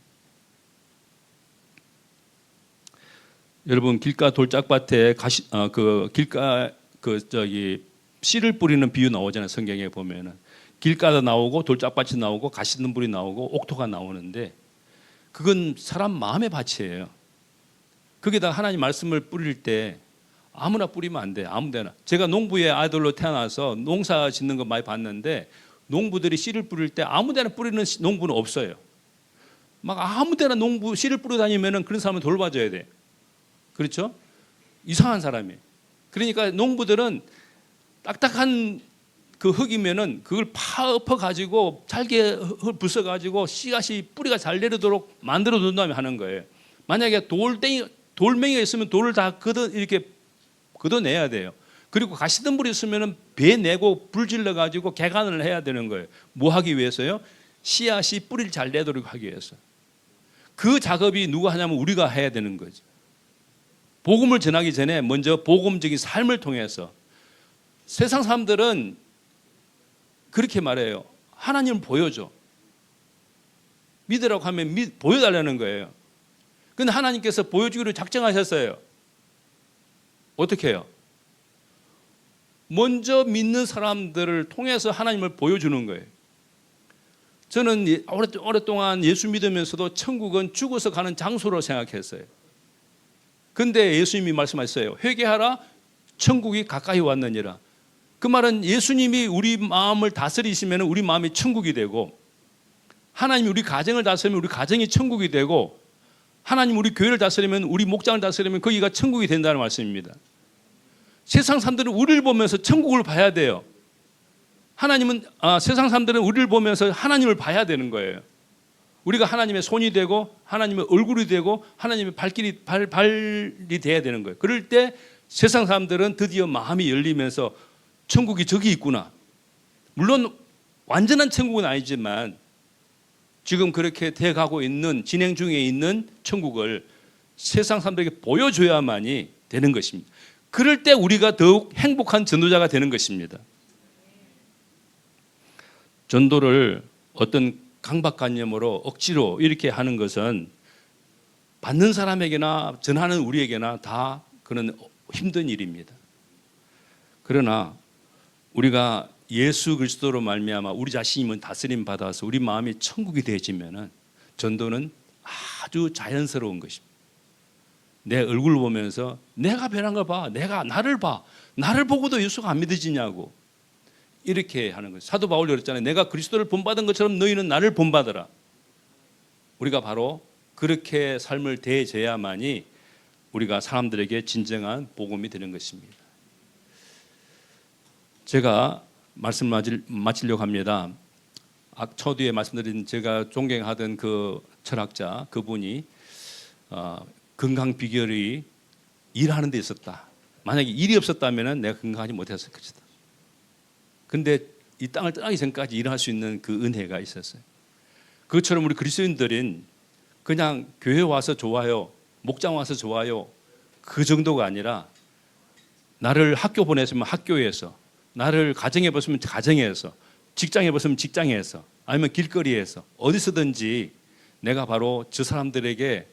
여러분 길가 돌짝밭에 씨를 뿌리는 비유 나오잖아요. 성경에 보면은 길가도 나오고 돌짝밭이 나오고 가시덤불이 나오고 옥토가 나오는데 그건 사람 마음의 밭이에요. 거기다 하나님 말씀을 뿌릴 때 아무나 뿌리면 안 돼. 아무데나. 제가 농부의 아들로 태어나서 농사 짓는 거 많이 봤는데 농부들이 씨를 뿌릴 때 아무데나 뿌리는 농부는 없어요. 막 아무데나 농부 씨를 뿌려 다니면은 그런 사람은 돌봐줘야 돼. 그렇죠? 이상한 사람이. 그러니까 농부들은 딱딱한 그 흙이면은 그걸 파엎어 가지고 잘게 부숴 가지고 씨앗이 뿌리가 잘 내리도록 만들어 둔 다음에 하는 거예요. 만약에 돌멩이가 있으면 돌을 다 이렇게 걷어내야 돼요. 그리고 가시덤불이 있으면은 배 내고 불 질러 가지고 개간을 해야 되는 거예요. 뭐 하기 위해서요? 씨앗이 뿌리를 잘 내도록 하기 위해서. 그 작업이 누가 하냐면 우리가 해야 되는 거죠. 복음을 전하기 전에 먼저 복음적인 삶을 통해서. 세상 사람들은 그렇게 말해요. 하나님을 보여줘. 믿으라고 하면 보여달라는 거예요. 그런데 하나님께서 보여주기로 작정하셨어요. 어떻게 해요? 먼저 믿는 사람들을 통해서 하나님을 보여주는 거예요. 저는 오랫동안 예수 믿으면서도 천국은 죽어서 가는 장소로 생각했어요. 그런데 예수님이 말씀하셨어요. 회개하라, 천국이 가까이 왔느니라. 그 말은 예수님이 우리 마음을 다스리시면 우리 마음이 천국이 되고, 하나님이 우리 가정을 다스리면 우리 가정이 천국이 되고, 하나님 우리 교회를 다스리면 우리 목장을 다스리면 거기가 천국이 된다는 말씀입니다. 세상 사람들은 우리를 보면서 천국을 봐야 돼요. 세상 사람들은 우리를 보면서 하나님을 봐야 되는 거예요. 우리가 하나님의 손이 되고 하나님의 얼굴이 되고 하나님의 발이 돼야 되는 거예요. 그럴 때 세상 사람들은 드디어 마음이 열리면서 천국이 저기 있구나. 물론 완전한 천국은 아니지만 지금 그렇게 돼가고 있는, 진행 중에 있는 천국을 세상 사람들에게 보여줘야만이 되는 것입니다. 그럴 때 우리가 더욱 행복한 전도자가 되는 것입니다. 전도를 어떤 강박관념으로 억지로 이렇게 하는 것은 받는 사람에게나 전하는 우리에게나 다 그런 힘든 일입니다. 그러나 우리가 예수 그리스도로 말미암아 우리 자신이 다스림 받아서 우리 마음이 천국이 되어지면은 전도는 아주 자연스러운 것입니다. 내 얼굴 보면서 내가 변한 거 봐, 내가 나를 봐, 나를 보고도 예수가 안 믿어지냐고 이렇게 하는 거예요. 사도 바울이 그랬잖아요. 내가 그리스도를 본받은 것처럼 너희는 나를 본받아라. 우리가 바로 그렇게 삶을 대해줘야만이 우리가 사람들에게 진정한 복음이 되는 것입니다. 제가 말씀 마치려고 합니다. 초두에 말씀드린 제가 존경하던 그 철학자 그분이 건강 비결이 일하는 데 있었다. 만약에 일이 없었다면 내가 건강하지 못했을 것이다. 근데 이 땅을 떠나기 전까지 일할 수 있는 그 은혜가 있었어요. 그것처럼 우리 그리스도인들은 그냥 교회 와서 좋아요, 목장 와서 좋아요, 그 정도가 아니라 나를 학교 보냈으면 학교에서, 나를 가정에 보냈으면 가정에서, 직장에 보냈으면 직장에서, 아니면 길거리에서 어디서든지 내가 바로 저 사람들에게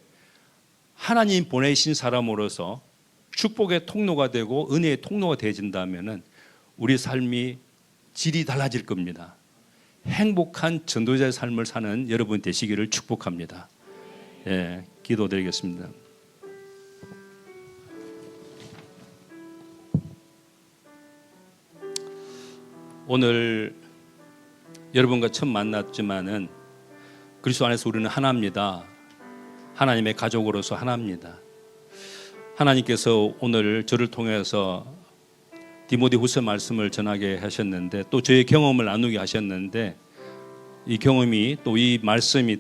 하나님 보내신 사람으로서 축복의 통로가 되고 은혜의 통로가 되어진다면 우리 삶이 질이 달라질 겁니다. 행복한 전도자의 삶을 사는 여러분 되시기를 축복합니다. 예, 기도드리겠습니다. 오늘 여러분과 처음 만났지만은 그리스도 안에서 우리는 하나입니다. 하나님의 가족으로서 하나입니다. 하나님께서 오늘 저를 통해서 디모데후서 말씀을 전하게 하셨는데 또 저의 경험을 나누게 하셨는데 이 경험이 또 이 말씀이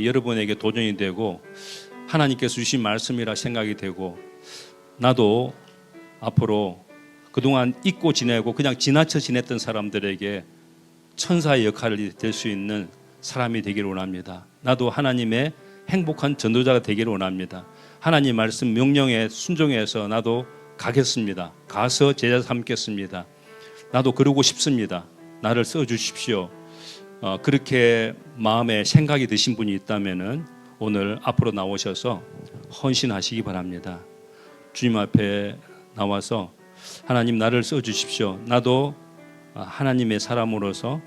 여러분에게 도전이 되고 하나님께서 주신 말씀이라 생각이 되고 나도 앞으로 그동안 잊고 지내고 그냥 지나쳐 지냈던 사람들에게 천사의 역할이 될 수 있는 사람이 되기를 원합니다. 나도 하나님의 행복한 전도자가 되기를 원합니다. 하나님 말씀 명령에 순종해서 나도 가겠습니다. 가서 제자 삼겠습니다. 나도 그러고 싶습니다. 나를 써주십시오. 그렇게 마음에 생각이 드신 분이 있다면은 오늘 앞으로 나오셔서 헌신하시기 바랍니다. 주님 앞에 나와서 하나님 나를 써주십시오. 나도 하나님의 사람으로서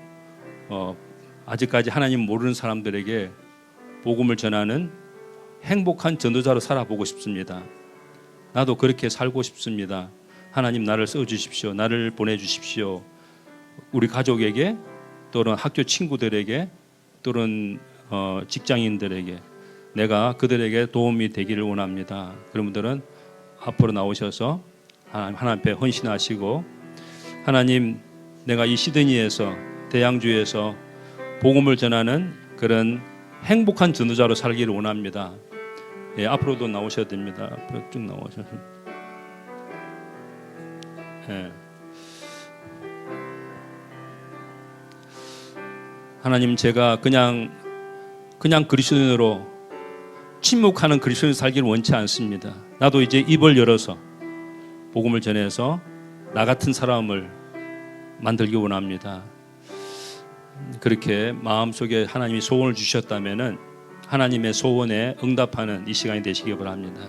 아직까지 하나님 모르는 사람들에게 복음을 전하는 행복한 전도자로 살아보고 싶습니다. 나도 그렇게 살고 싶습니다. 하나님 나를 써주십시오. 나를 보내주십시오. 우리 가족에게 또는 학교 친구들에게 또는 직장인들에게 내가 그들에게 도움이 되기를 원합니다. 그런 분들은 앞으로 나오셔서 하나님 앞에 헌신하시고 하나님 내가 이 시드니에서 대양주에서 복음을 전하는 그런 행복한 전도자로 살기를 원합니다. 예, 앞으로도 나오셔야 됩니다. 앞으로 쭉 나오셔서. 예. 하나님 제가 그냥 그리스도인으로 침묵하는 그리스도인 살기를 원치 않습니다. 나도 이제 입을 열어서 복음을 전해서 나 같은 사람을 만들기 원합니다. 그렇게 마음속에 하나님이 소원을 주셨다면은 하나님의 소원에 응답하는 이 시간이 되시기 바랍니다.